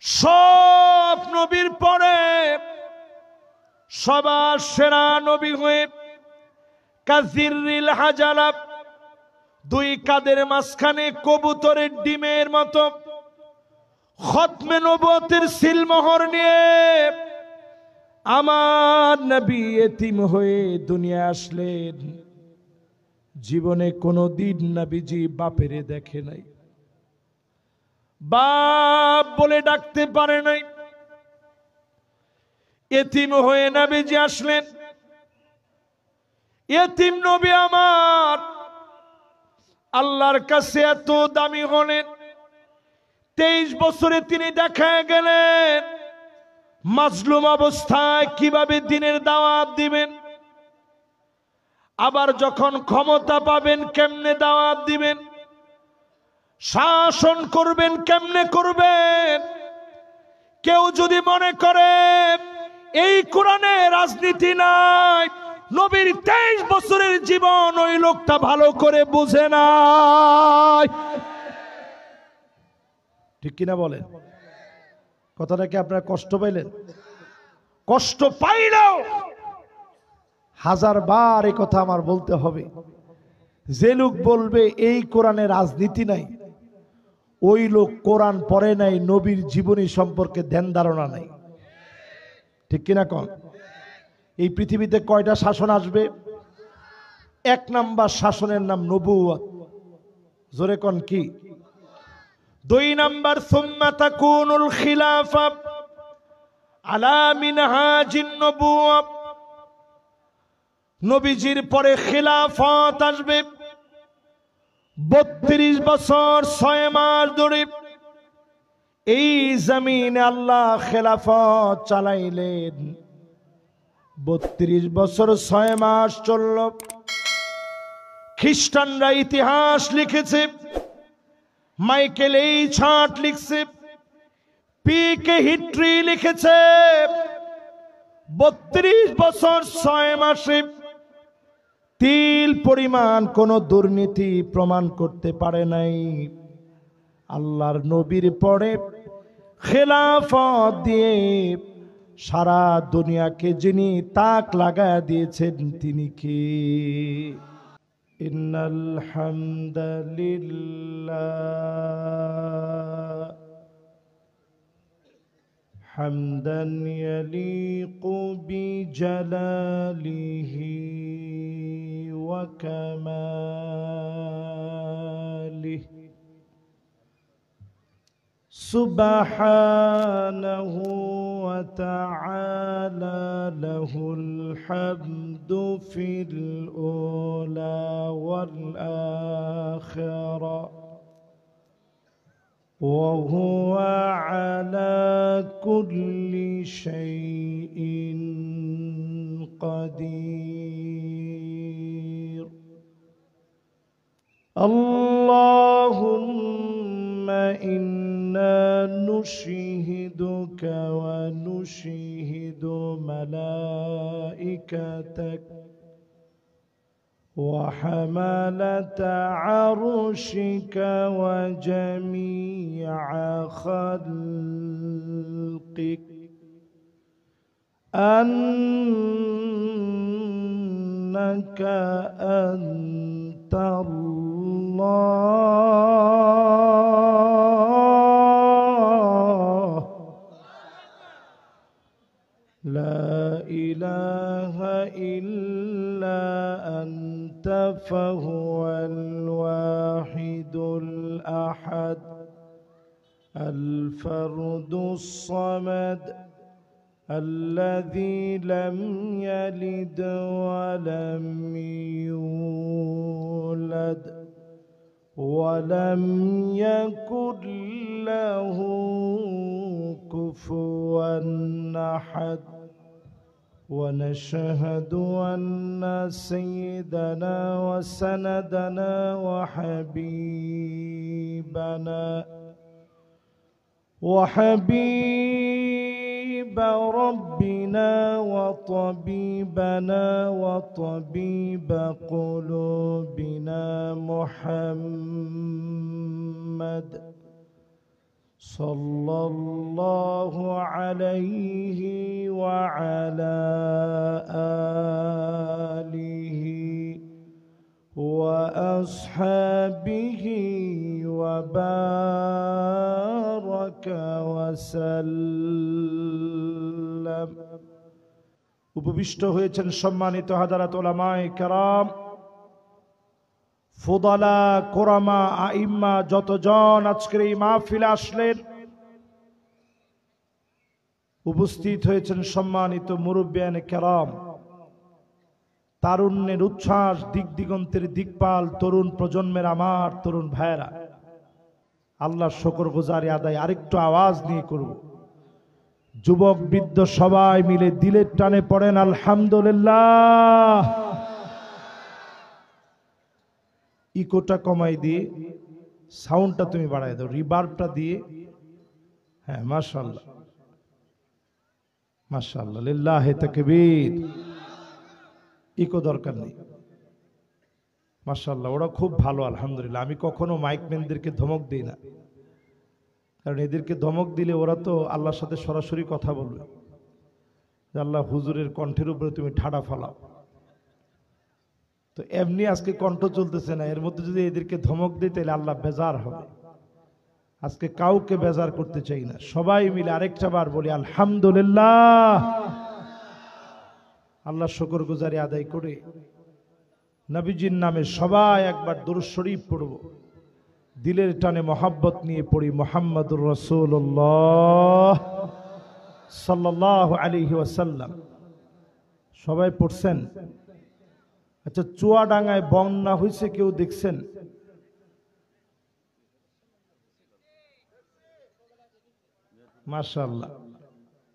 সব নবীর পরে সবার সেরা নবী হয়ে কাযিরিল হাজালা দুই কাদের মাঝখানে কবুতরের ডিমের মতো খতমে নবুয়তের সিলমোহর নিয়ে আমার নবী এতিম হয়ে দুনিয়া আসলেন। জীবনে কোনোদিন নবীজি বাপেরে দেখে নাই, বাপ বলে ডাকতে পারে নাই। এতিম হয়ে নবীজি আসলেন। এতিম নবী আমার আল্লাহর কাছে এত দামি হলেন, 23 বছরে তিনি দেখা গেলেন মাজলুম অবস্থায় কিভাবে দিনের দাওয়াত দিবেন, আবার যখন ক্ষমতা পাবেন কেমনে দাওয়াত দিবেন, শাসন করবেন কেমনে করবেন। কেউ যদি মনে করে এই কোরআনে রাজনীতি নাই, নবীর 23 বছরের জীবন ওই লোকটা ভালো করে বুঝে নাই। ঠিক কিনা বলেন? কথাটা কি আপনারা কষ্ট পাইলেন? কষ্ট পাইলেও 1000 বার এই কথা আমার বলতে হবে। যে লোক বলবে এই কোরআনে রাজনীতি নাই, ওই লোক কোরআন পড়ে নাই, নবীর জীবনী সম্পর্কে ধ্যান ধারণা নাই। ঠিক কিনা কন? এই পৃথিবীতে কয়টা শাসন আসবে? 1 নাম্বার শাসনের নাম নবুয়ত। জোরে কন কি? 2 নাম্বার সুম্মা তাকুনুল খিলাফা আলা মিনহাজিন নবুওয়া। নবীজির পরে খিলাফত আসবে। 32 বছর 6 মাস ধরে এই জমিনে আল্লাহ খিলাফত চালাইলেন। 32 বছর 6 মাস চলল। খ্রিস্টানরা ইতিহাস লিখেছে, মাইকেল এইচ হার্ট লিখছে, পি.কে. হিট্রি লিখেছে, 32 বছর 6 মাসে তিল পরিমাণ কোন দুর্নীতি প্রমাণ করতে পারে নাই। আল্লাহর নবীর পরে খেলাফত দিয়ে সারা দুনিয়াকে যিনি তাক লাগায়া দিয়েছেন তিনি কি? ইন্নাল হামদালিল্লাহ হামদান ইয়ালিকু বিজালালিহি ওয়া কামালিহি সুবহানাহু ওয়া তাআলা লাহুল হামদু ফিল উলা ওয়াল আখিরা ওয়া হুয়া আলা কুল্লি শাইইন কাদির। আল্লাহুম্মা ইন্না নুশহিদুকা ওয়া নুশহিদু মালাইকাতাক ওয়া হামালাতা আরশিকা ওয়া জামিআ খালকিক আন্নাকা আনতাল্লাহ লা ইলাহা ইল্লা আনতা ফাহুয়াল ওয়াহিদুল আহাদ আল ফারদুস সামাদ الذي لم يلد ولم يولد ولم يكن له كفوا أحد. ونشهد أن سيدنا وسندنا وحبيب ربنا وطبيبنا وطبيب قلوبنا محمد সাল্লাল্লাহু আলাইহি ওয়া আলা আলিহি ওয়া আসহাবিহি ওয়া বারাকা ওয়া সাল্লাম। উপবিষ্ট হয়েছেন সম্মানিত হাজারাত উলামায়ে কেরাম, ফুদালা, কোরামা, আইম্মা, যতজন আজকের এই মাহফিলে আসলেন, উপস্থিত হয়েছেন সম্মানিত মুরব্বিয়ানে কেরাম, তারুণ্যের উচ্ছ্বাস, দিক দিগন্তের দিকপাল, তরুণ প্রজন্মের আমার তরুণ ভাইয়েরা, আল্লাহর শুকর গুজারি আদায় আরেকটু আওয়াজ নিয়ে করব। যুবক বৃদ্ধ সবাই মিলে দিলের টানে পড়েন আলহামদুলিল্লাহ। ইকোটা কমাই দিয়ে সাউন্ডটা তুমি বাড়াই দাও, রিভার্বটা দিয়ে। হ্যাঁ, মাশাআল্লাহ মাশাআল্লাহ, লিল্লাহি তাকবীর। ইকো দরকার নেই, মাশাআল্লাহ, ওরা খুব ভালো আলহামদুলিল্লাহ। আমি কখনো মাইকম্যানদেরকে ধমক দিই না, কারণ এদেরকে ধমক দিলে ওরা তো আল্লাহর সাথে সরাসরি কথা বলবে যে আল্লাহ হুজুরের কণ্ঠের উপরে তুমি ঠাডা ফালাও। তো এমনি আজকে কণ্ঠ চলতেছে না, এর মধ্যে যদি এদেরকে ধমক দিই তাহলে আল্লাহ বেজার হবে। আজকে কাউকে বেজার করতে চাই না, সবাই মিলে আরেকটা বার বলি আলহামদুলিল্লাহ। আল্লাহ শুকর গুজারি আদায় করে নবীজির নামে সবাই একবার দুরূদ শরীফ পড়ব, দিলের টানে মহাব্বত নিয়ে পড়ি মুহাম্মাদুর রাসূলুল্লাহ সাল্লাল্লাহু আলাইহি ওয়াসাল্লাম। সবাই পড়ছেন? আচ্ছা, চুয়াডাঙ্গায় বন্যা হয়েছে, কেউ দেখছেন? মাশাআল্লাহ,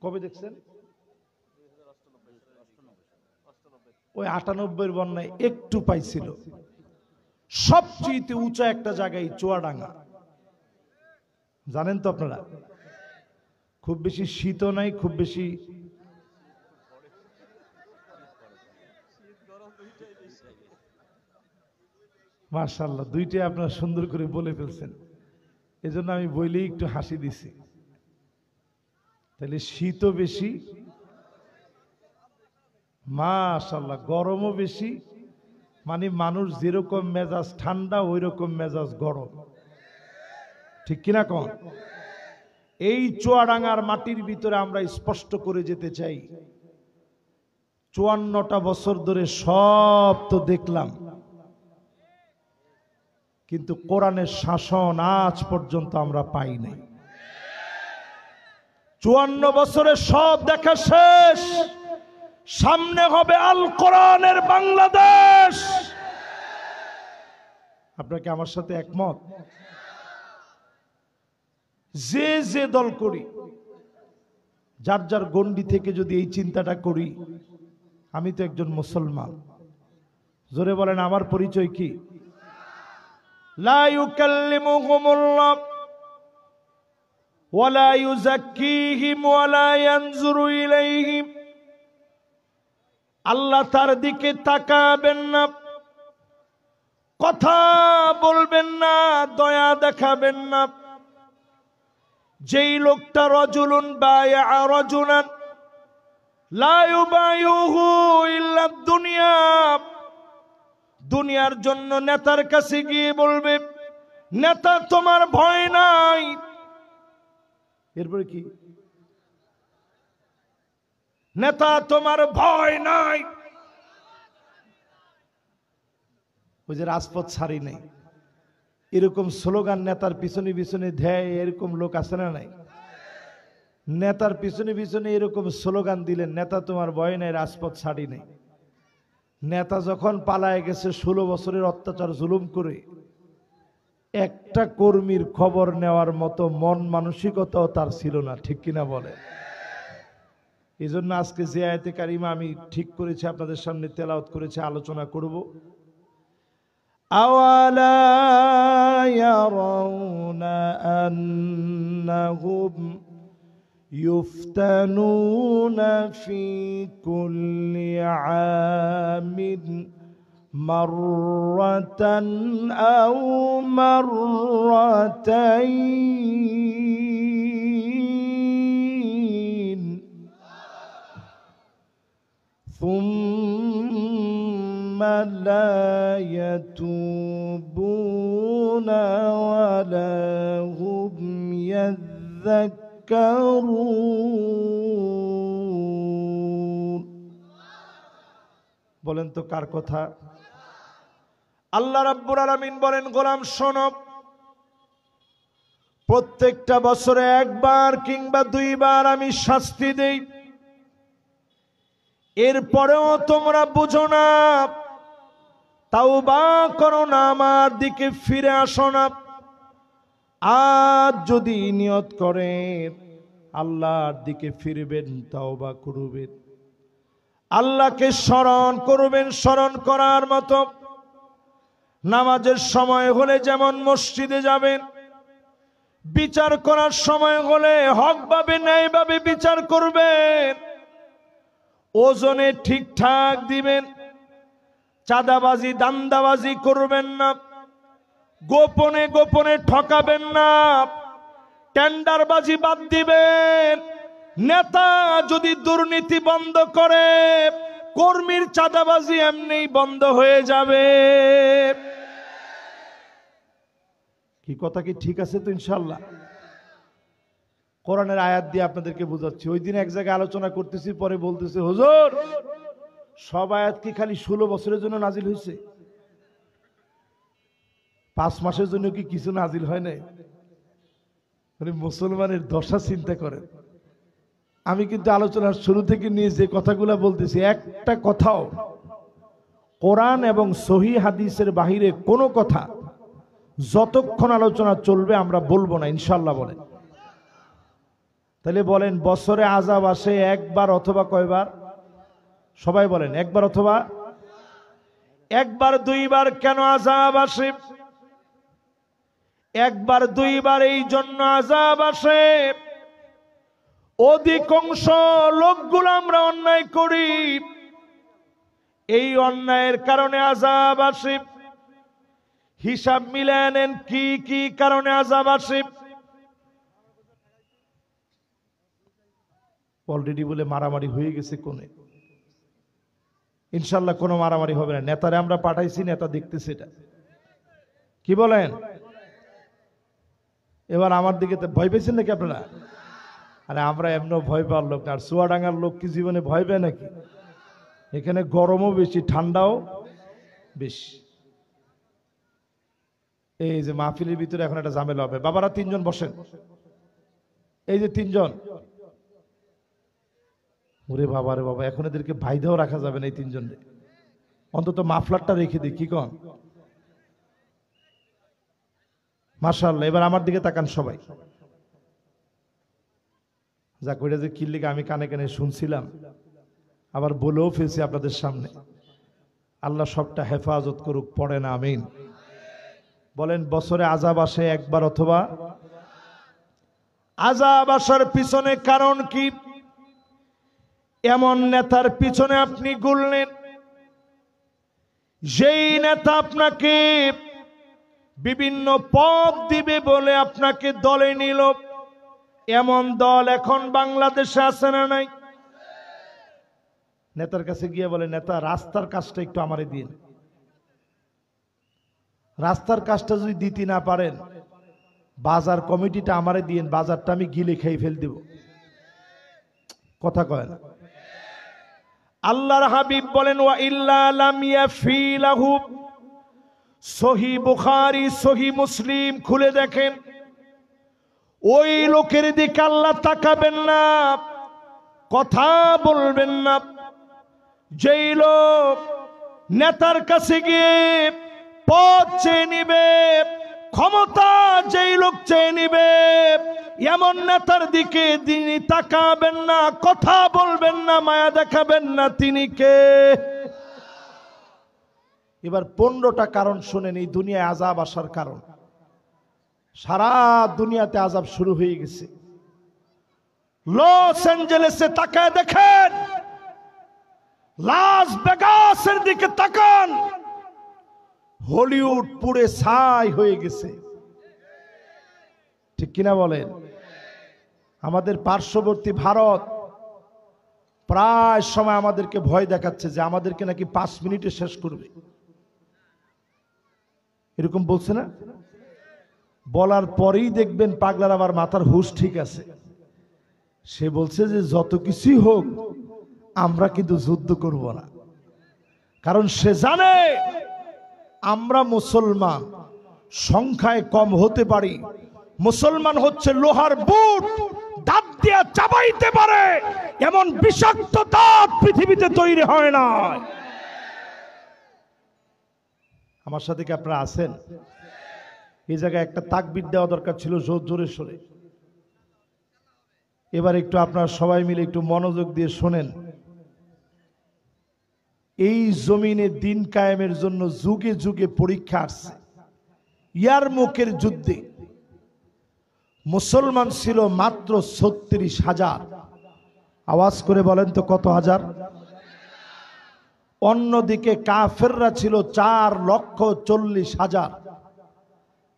কবে দেখছেন? ওই 98 বন্যায় একটু পাইছিল। সবচেয়ে উঁচা একটা জায়গায় চুয়াডাঙ্গা, জানেন তো আপনারা? খুব বেশি শীতও নাই, খুব বেশি মাশাআল্লাহ, দুইটাই আপনারা সুন্দর করে বলে ফেলছেন, এজন্য আমি বইলেই একটু হাসি দিছি। তাহলে শীতও বেশি, মাশাআল্লাহ, গরমও বেশি, মানে মানুষ যেরকম মেজাজ ঠান্ডা ওই রকম মেজাজ গরম, ঠিক কিনা কোন? এই চুয়াডাঙ্গার মাটির ভিতরে আমরা স্পষ্ট করে যেতে চাই, 54টা বছর ধরে সব তো দেখলাম, কিন্তু কোরআনের শাসন আজ পর্যন্ত আমরা পাই নাই। 54 বছরে সব দেখা শেষ, সামনে হবে আল কোরআনের বাংলাদেশ। আপনারা কি আমার সাথে একমত? যে যে দল করি, যার যার গণ্ডি থেকে যদি এই চিন্তাটা করি, আমি তো একজন মুসলমান, জোরে বলেন আমার পরিচয় কি? লা ইউকাল্লিমুহুমুল্লাহ ওয়ালা ইউযাক্কিহিম ওয়ালা ইয়ানজুরু ইলাইহিম। আল্লাহ তার দিকে তাকাবেন না, কথা বলবেন না, দয়া দেখাবেন না। যেই লোকটা রাজুলুন বায়া রাজুলান লা ইউবাইউহু ইল্লা দুনিয়া, দুনিয়ার জন্য নেতার কাছে গিয়ে বলবে নেতা তোমার ভয় নাই, এরপরে কি? নেতা তোমার ভয় নাই, ওই যে রাজপথ ছাড়ি নাই, এরকম স্লোগান নেতার পিছনে পিছনে দেয়, এরকম লোক আছে না নাই? নেতার পিছনে পিছনে এরকম স্লোগান দিলেন, নেতা তোমার ভয় নাই, রাজপথ ছাড়ি নাই। নেতা যখন পালায় গেছে 16 বছরের অত্যাচার জুলুম করে, একটা কর্মীর খবর নেওয়ার মতো মন মানসিকতাও তার ছিল না, ঠিক কিনা বলে? এই জন্য আজকে যে আয়াতে কারিমা আমি ঠিক করেছি, আপনাদের সামনে তেলাওয়াত করেছি, আলোচনা করব। আওয়ালা ইয়ারাউনা আন্নাহুম ইফতানুনা ফি কুল্লি আমিন মাররাতান আও মাররাতাইন সুম্মা লা ইয়াতুবুনা ওয়ালা হুম ইয়াযাক্কারুন। বলেন তো কার কথা? আল্লাহ রাব্বুল আলামিন বলেন, গোলাম শোনো, প্রত্যেকটা বছরে একবার কিংবা দুইবার আমি শাস্তি দেই, এরপরেও তোমরা বুঝো না, তাওবা করো না, আমার দিকে ফিরে আসো না। আজ যদি নিয়ত করেন আল্লাহর দিকে ফিরবেন, তাওবা করবেন, আল্লাহকে স্মরণ করবেন, স্মরণ করার মতো নামাজের সময় হলে যেমন মসজিদে যাবেন, বিচার করার সময় হলে হকভাবে ন্যায়ভাবে বিচার করবেন, ওজনে ঠিকঠাক দিবেন, চাঁদাবাজি দান্দাবাজি করবেন না, গোপনে গোপনে ঠকাবেন না, টেন্ডারবাজি বাদ দিবেন। নেতা যদি দুর্নীতি বন্ধ করে, কর্মীর চাঁদাবাজি এমনি বন্ধ হয়ে যাবে। কি কথা কি ঠিক আছে তো? ইনশাআল্লাহ কোরআনের আয়াত দিয়ে আপনাদেরকে বোঝাচ্ছি। ওই দিন এক জায়গায় আলোচনা করতেছি, পরে বলতেছে, হুজুর সব আয়াত কি খালি 16 বছরের জন্য নাজিল হয়েছে? 5 মাসের জন্য কি কিছু নাজিল হয় নাই? মানে মুসলমানের দশা চিন্তা করেন। আমি কিন্তু আলোচনার শুরু থেকে নিয়ে যে কথাগুলো বলতেছি, একটা কথাও কোরআন এবং সহিহ হাদিসের বাহিরে কোনো কথা যতক্ষণ আলোচনা চলবে আমরা বলবো না, ইনশাআল্লাহ বলেন। তাহলে বলেন, বছরে আযাব আসে একবার অথবা কয়বার? সবাই বলেন, একবার অথবা একবার দুইবার। কেন আযাব আসে? একবার দুইবার এই জন্য আযাব আসে, অধিকাংশ লোকগুলো আমরা অন্যায় করি, এই অন্যায়ের কারণে আযাব আসে। হিসাব মিলায় নেন কি কি কারণে আযাব আসে। অলরেডি বলে মারামারি হয়ে গেছে কোনে। ইনশাল্লাহ কোনো মারামারি হবে না। নেতারে আমরা পাঠাইছি, নেতা দেখতেছে এটা। কি বলেন? এবার আমার দিকে ভয় পেয়েছেন নাকি আপনারা? আরে আমরা এমন ভয় পাওয়ার লোক না। আর চুয়াডাঙ্গার লোক কি জীবনে ভয় পায় নাকি? এখানে গরমও বেশি, ঠান্ডাও বেশি। এই যে মাহফিলের ভিতরে এখন একটা ঝামেলা হবে। বাবারা 3 জন বসেন, এই যে 3 জন। ওরে বাবা রে বাবা, এখন এদেরকে ভাইদেও রাখা যাবে না এই 3 জনে। অন্তত মাফলারটা রেখে দিই, কি কন? মাশাআল্লাহ। এবার আমার দিকে তাকান সবাই। যা কইরা যে কিল্লিকে আমি কানে কানে শুনছিলাম, আবার বলেও ফেলছি আপনাদের সামনে। আল্লাহ সবটা হেফাজত করুক, পড়ে না আমিন। বলেন, বছরে আযাব আসে একবার অথবা। আযাব আসার পিছনে কারণ কি? এমন নেতার পিছনে আপনি ঘুরলেন, যেই নেতা আপনাকে বিভিন্ন পদ দিবে বলে আপনাকে দলে নিল। এমন দল এখন বাংলাদেশে আছে না নাই? নেতার কাছে গিয়ে বলে, নেতা রাস্তার কাজটা একটু আমারে দিন। রাস্তার কাজটা যদি দিতে না পারেন, বাজার কমিটিটা আমারে দিন, বাজারটা আমি গিলে খেয়ে ফেল দেব। কথা কয় না। আল্লাহর হাবিব বলেন, ওয়া ইল্লা লাম ইয়াফি লাহু। সহিহ বুখারী, সহিহ মুসলিম খুলে দেখেন। ওই লোকের দিকে আল্লাহ তাকাবেন না, কথা বলবেন না, যেই লোক নেতার কাছে গিয়ে পদ চেয়ে নিবে, ক্ষমতা যেই লোক চেয়ে নিবে, এমন নেতার দিকে তিনি তাকাবেন না, কথা বলবেন না, মায়া দেখাবেন না। তিনি কে? এবার 15টা কারণ শুনেন এই দুনিয়ায় আযাব আসার কারণ। সারা দুনিয়াতে আযাব শুরু হয়ে গেছে। লস অ্যাঞ্জেলেসে তাকায় দেখেন, লাস ভেগাসের দিকে তাকান, হলিউড পুড়ে ছাই হয়ে গেছে, ঠিক কিনা বলেন? আমাদের পার্শ্ববর্তী ভারত প্রায় সময় আমাদেরকে ভয় দেখাচ্ছে যে আমাদেরকে নাকি 5 মিনিটে শেষ করবে, এরকম বলছে না? বলার পরেই দেখবেন পাগলার আবার মাথার হুঁশ ঠিক আছে, সে বলছে যে যত কিছুই হোক আমরা কিন্তু যুদ্ধ করব না, কারণ সে জানে আমরা মুসলমান সংখ্যায় কম হতে পারি, মুসলমান হচ্ছে লোহার বুট, দাঁত দিয়ে চাবাইতে পারে এমন বিষাক্ত দাঁত পৃথিবীতে তৈরি হয় না। আমার সাথে কি আপনারা আছেন? এই জায়গায় একটা তাকবীর দেওয়া দরকার ছিল জোরে সোরে। এবার একটু আপনারা সবাই মিলে একটু মনোযোগ দিয়ে শোনেন। এই জমিনে দিন কায়েমের জন্য যুগে যুগে পরীক্ষা আসছে। ইয়ারমুকের যুদ্ধে মুসলমান ছিল মাত্র 36,000। আওয়াজ করে বলেন তো কত হাজার? অন্যদিকে কাফেররা ছিল 4,40,000।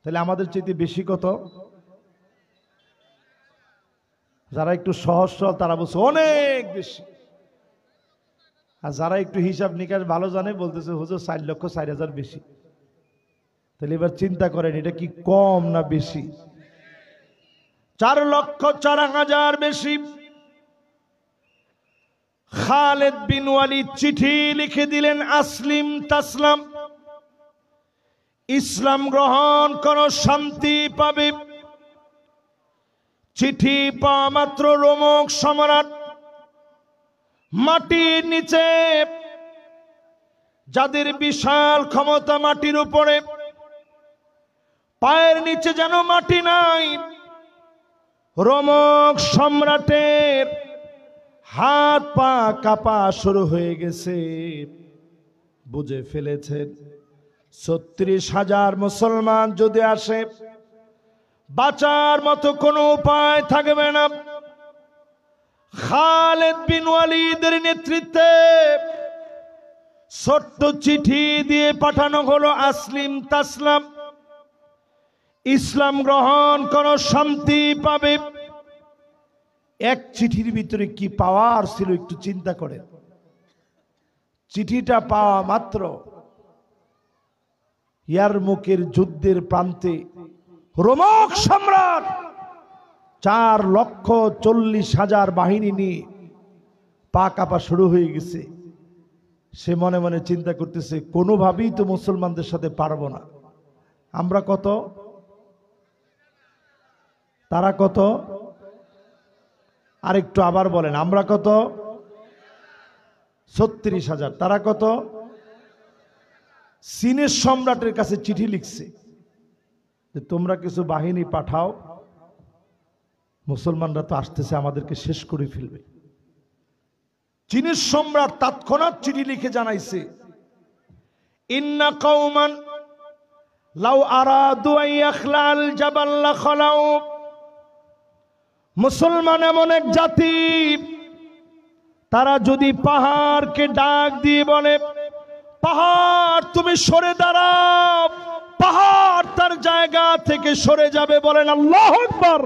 তাহলে আমাদের চাইতে বেশি কত? যারা একটু সহজ সরল তারা বলছে অনেক বেশি, আর যারা একটু হিসাব নিকাশ ভালো জানে বলতেছে হুজুর 4,04,000 বেশি। তাহলে এবার চিন্তা করেন এটা কি কম না বেশি? 4,04,000 বেশি। খালেদ বিন ওয়ালিদ চিঠি লিখে দিলেন, আসলিম তাসলাম, ইসলাম গ্রহণ করো শান্তি পাবে। চিঠি পাওয়া মাত্র রোমক সম্রাট মাটির নিচে, যাদের বিশাল ক্ষমতা মাটির উপরে, পায়ের নিচে যেন মাটি নাই, রোমক সম্রাটের হাত পা কাঁপা শুরু হয়ে গেছে। বুঝে ফেলেছেন 36,000 মুসলমান যদি আসে বাঁচার মতো কোনো উপায় থাকবে না। খালেদ বিন ওয়ালিদের নেতৃত্বে ছোট্ট চিঠি দিয়ে পাঠানো হলো, আসলিম তাসলাম, ইসলাম গ্রহণ করো শান্তি পাবে। এক চিঠির ভিতরে কি পাওয়ার ছিল একটু চিন্তা করেন। চিঠিটা পাওয়া মাত্র ইয়ারমুকের যুদ্ধের প্রান্তে রোমক সম্রাট 4,40,000 বাহিনী নিয়ে পা কাঁপা শুরু হয়ে গেছে। সে মনে মনে চিন্তা করতেছে কোনোভাবেই তো মুসলমানদের সাথে পারবো না। আমরা কত, তারা কত? আরেকটু আবার বলেন, আমরা কত? 36,000, তারা কত? চীনের সম্রাটের কাছে চিঠি লিখছে যে তোমরা কিছু বাহিনী পাঠাও, মুসলমানরা তো আসতেছে আমাদেরকে শেষ করে ফেলবে। চীনের সম্রাট তৎক্ষণাৎ চিঠি লিখে জানাইছে, ইন্না কওমান লাউ আরাদু আন ইয়াখলাল জাবাল লাখলাউ, মুসলমান এমন এক জাতি তারা যদি পাহাড়কে ডাক দিয়ে বলে পাহাড় তুমি সরে দাঁড়াও, পাহাড় তার জায়গা থেকে সরে যাবে। বলেন আল্লাহু আকবার।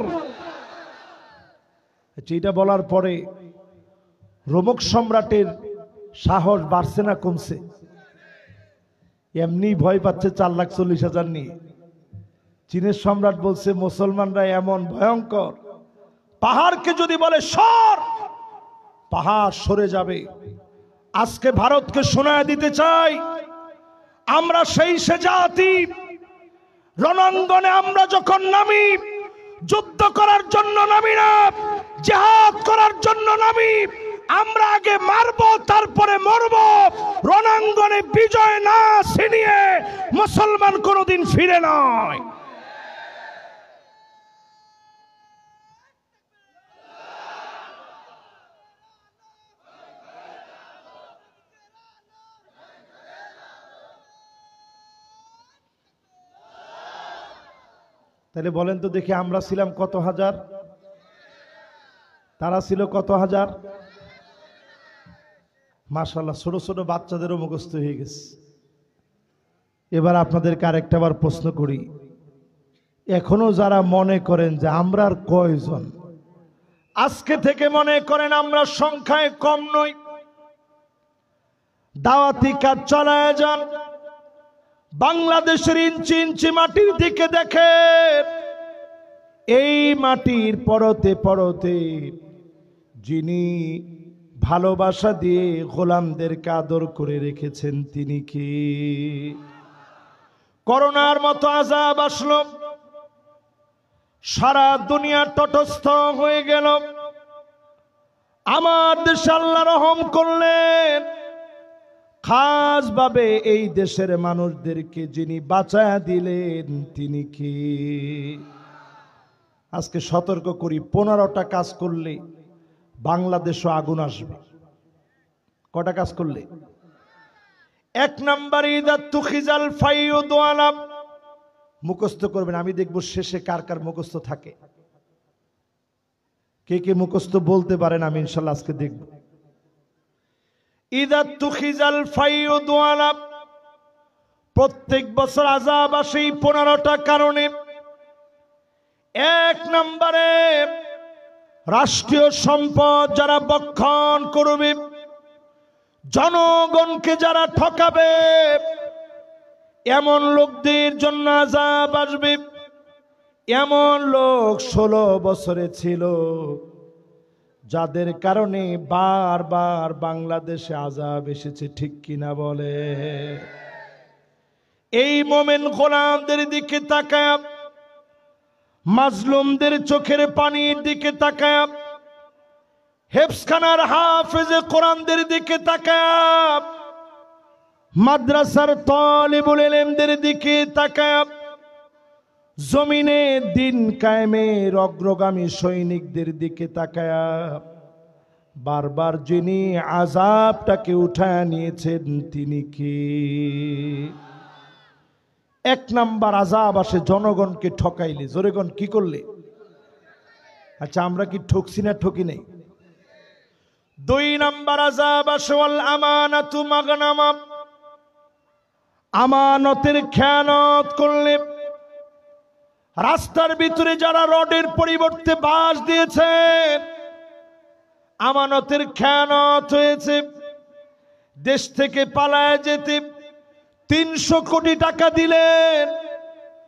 এটা বলার পরে রোমক সম্রাটের সাহস বাড়ছে না কমছে? এমনি ভয় পাচ্ছে 4,40,000 নিয়ে। চীনের সম্রাট বলছে মুসলমানরা এমন ভয়ঙ্কর, পাহাড়কে যদি বলে সর, পাহাড় সরে যাবে। আজকে ভারতকে শোনায় দিতে চাই আমরা সেই সে জাতি, রণাঙ্গনে আমরা যখন নামি যুদ্ধ করার জন্য নামি না, জিহাদ করার জন্য নামি, আমরা আগে মারবো তারপরে মরবো। রণাঙ্গনে বিজয় না ছিনিয়ে মুসলমান কোনোদিন ফিরে নয়। তাহলে বলেন তো দেখি, আমরা ছিলাম কত হাজার, তারা ছিল কত হাজার? মাশাআল্লাহ, ছোট ছোট বাচ্চাদেরও মুখস্থ হয়ে গেছে। এবার আপনাদেরকে আরেকটাবার প্রশ্ন করি, এখনো যারা মনে করেন যে আমরা আর কয়জন, আজকে থেকে মনে করেন আমরা সংখ্যায় কম নই, দাওয়াতি কাজ চালায় যান। বাংলাদেশের ইঞ্চি ইঞ্চি মাটির দিকে দেখেন, এই মাটির পরতে পরতে যিনি ভালোবাসা দিয়ে গোলামদেরকে আদর করে রেখেছেন তিনি কি? করোনার মতো আযাব আসলো, সারা দুনিয়া তটস্থ হয়ে গেল। আমার দেশে আল্লাহ রহম করলেন, খাস ভাবে এই দেশের মানুষদেরকে যিনি বাঁচায়া দিলেন তিনি কি? আজকে সতর্ক করি, 15টা কাজ করলে বাংলাদেশও আগুন আসবে। কটা কাজ করলে? 1 নম্বরে ইদা তুখিজাল ফাইয়ুদ আলাম, মুখস্থ করবেন। আমি দেখব শেষে কার কার মুখস্থ থাকে, কে কে মুখস্থ বলতে পারেন আমি ইনশাআল্লাহ আজকে দেখব। ইদা তুখিজাল ফাইয়ুদ আলাম, প্রত্যেক বছর আযাব আসে 15টা কারণে। 1 নম্বরে রাষ্ট্রীয় সম্পদ যারা বক্ষণ করবে, জনগণকে যারা ঠকাবে, এমন লোকদের জন্য আযাব আসবে। এমন লোক 16 বছরে ছিল যাদের কারণে বারবার বাংলাদেশে আযাব এসেছে, ঠিক কিনা বলে? এই মোমেন গোলামদের দিকে তাকায়, মাজলুমদের চোখের পানির দিকে তাকায়, হেফজখানার হাফেজে কোরআনদের দিকে তাকায়, মাদ্রাসার তালিবুল ইলমদের দিকে তাকায়, জমিনে দিন কায়েমের অগ্রগামী সৈনিকদের দিকে তাকায়, বারবার যিনি আযাবটাকে উঠায় নিয়েছেন তিনি কি? 1 নাম্বার আযাব আসে জনগণকে ঠকাইলে। জনগণ কি করলে? আচ্ছা, আমরা কি ঠকছি না ঠকি নাই? 2 নাম্বার আযাব আসে ওয়াল আমানাতু মাগনামা, আমানতের খেয়ানত করলে। রাস্তার ভিতরে যারা রডের পরিবর্তে বাঁশ দিয়েছেন, আমানতের খেয়ানত হয়েছে। দেশ থেকে পালায় যেতে 300 কোটি টাকা দিলেন,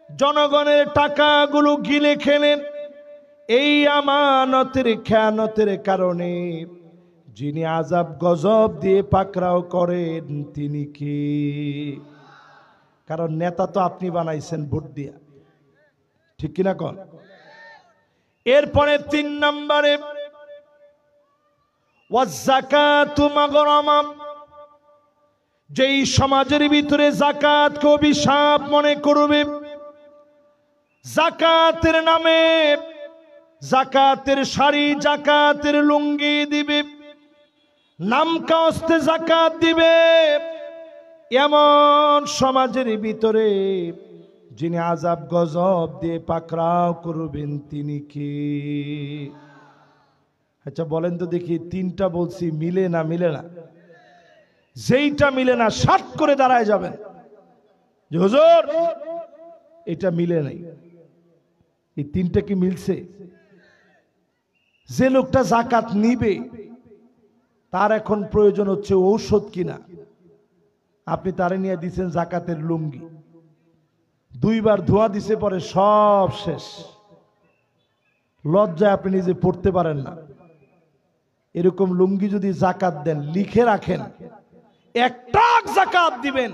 জনগণের টাকাগুলো গিলে খেলেন। এই আমানতের খেয়ানতের কারণে যিনি আযাব গজব দিয়ে পাকড়াও করেন তিনি কি? কারণ নেতা তো আপনি বানাইছেন ভোট দিয়া, ঠিক কিনা কন? এরপরে 3 নম্বরে ওয়াজ-যাকাতু মাগরামা, যেই সমাজের ভিতরে যাকাতকে অভিশাপ মনে করবে, যাকাতের নামে যাকাতের শাড়ি, যাকাতের লুঙ্গি দিবে, নামকাস্তে যাকাত দিবে, এমন সমাজের ভিতরে যিনি আযাব গজব দিয়ে পাকড়াও করবেন তিনি কি? আচ্ছা বলেন তো দেখি, 3টা বলছি, মিলে না? মিলে না। যেইটা মিলে না শাট করে দাঁড়ায় যাবেন যে হুজুর এটা মিলে নাই। এই 3টা কি মিলছে? যে লোকটা যাকাত নিবে তার এখন প্রয়োজন হচ্ছে ঔষধ কিনা, আপনি তারে নিয়ে দিচ্ছেন যাকাতের লুঙ্গি, 2 বার ধোয়া দিছে, পরে সব শেষ, লজ্জায় আপনি নিজে পড়তে পারেন না। এরকম লুঙ্গি যদি যাকাত দেন, লিখে রাখেন 1 টাক যাকাত দিবেন,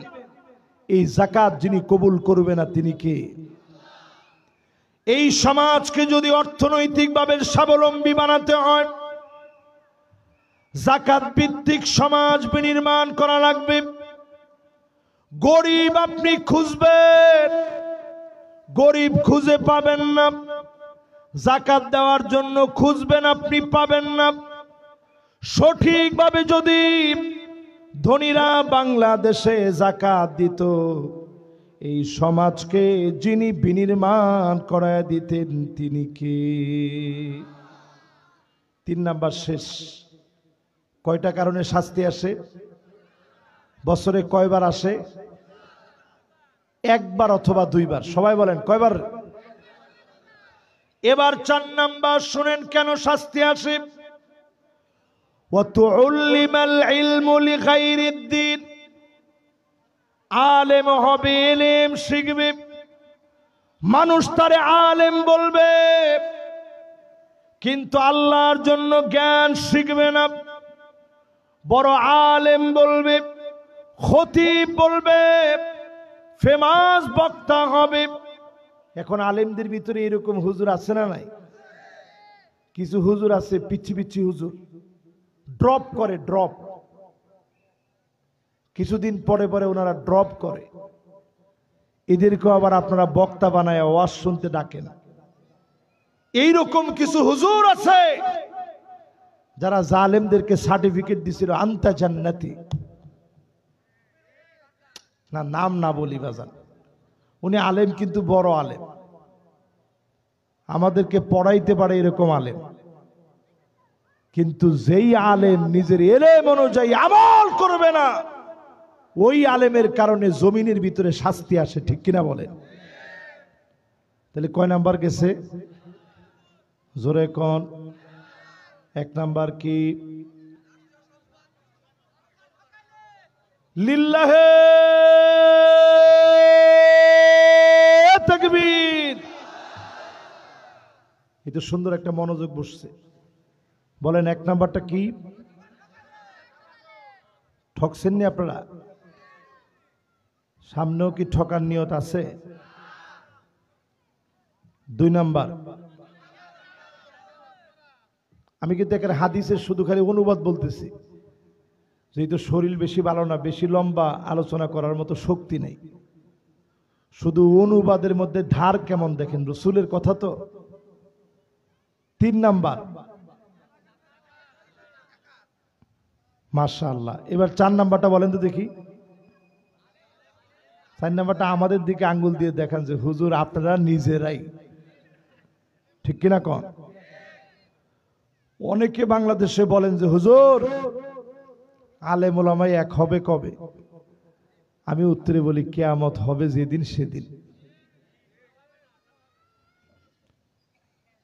এই যাকাত যিনি কবুল করবে না তিনি কে? এই সমাজকে যদি অর্থনৈতিকভাবে স্বাবলম্বী বানাতে হয়, যাকাত ভিত্তিক সমাজ বিনির্মাণ করা লাগবে। গরিব আপনি খুঁজবেন, গরিব খুঁজে পাবেন না। যাকাত দেওয়ার জন্য খুঁজবেন, আপনি পাবেন না। সঠিকভাবে যদি ধনীরা বাংলাদেশে যাকাত দিত, এই সমাজকে যিনি বিনির্মাণ করায় দিতেন তিনি কি? 3 নাম্বার শেষ। কয়টা কারণে শাস্তি আসে? বছরে কয়বার আসে? একবার অথবা দুইবার। সবাই বলেন কয়বার? এবার 4 নাম্বার শুনেন কেন শাস্তি আসে। ওয়াতুল্লিমাল ইলমু লিগাইরিদ দ্বীন, আলেম হবে, ইলম শিখবে, মানুষ তারে আলেম বলবে, কিন্তু আল্লাহর জন্য জ্ঞান শিখবে না। বড় আলেম বলবে, খতিব বলবে, ফেমাস বক্তা হবে। এখন আলেমদের ভিতরে এরকম হুজুর আছে না নাই? কিছু হুজুর আছে পিচ্ছি পিচ্ছি হুজুর, ড্রপ করে, ড্রপ, কিছুদিন পরে পরে ওনারা ড্রপ করে। এদেরকে আবার আপনারা বক্তা বানায় ওয়াজ শুনতে ডাকেন। এইরকম কিছু হুজুর আছে যারা জালেমদেরকে সার্টিফিকেট দিছিল আনতা জান্নাতি। না, নাম না বলি বাজান, উনি আলেম কিন্তু বড় আলেম, আমাদেরকে পড়াইতে পারে এরকম আলেম। কিন্তু যেই আলেম নিজের এলেম অনুযায়ী আমল করবে না, ওই আলেমের কারণে জমিনের ভিতরে শাস্তি আসে। ঠিক কিনা বলেন? তাহলে কয় নাম্বার গেছে? জোরে কোন? 1 নাম্বার কি? লিল্লাহে তাকবীর। এটা সুন্দর একটা মনোযোগ বসছে। বলেন 1 নাম্বারটা কি? ঠকছেননি আপনারা? সামনেও কি ঠকার নিয়ত আছে? 2 নাম্বার, আমি কিন্তু এখানে হাদিসের শুধু খালি অনুবাদ বলতেছি, যেহেতু শরীর বেশি ভালো না, বেশি লম্বা আলোচনা করার মতো শক্তি নেই, শুধু অনুবাদের মধ্যে ধার কেমন দেখেন, রসুলের কথা তো। 3 নাম্বার, মাশাআল্লাহ। এবার 4 নাম্বারটা বলেন তো দেখি। 4 নাম্বারটা আমাদের দিকে আঙ্গুল দিয়ে দেখান যে হুজুর আপনারা নিজেরাই। ঠিক কিনা কন? অনেকে বাংলাদেশে বলেন যে হুজুর আলেম ওলামাই এক হবে কবে? আমি উত্তরে বলি কিয়ামত হবে যেদিন সেদিন।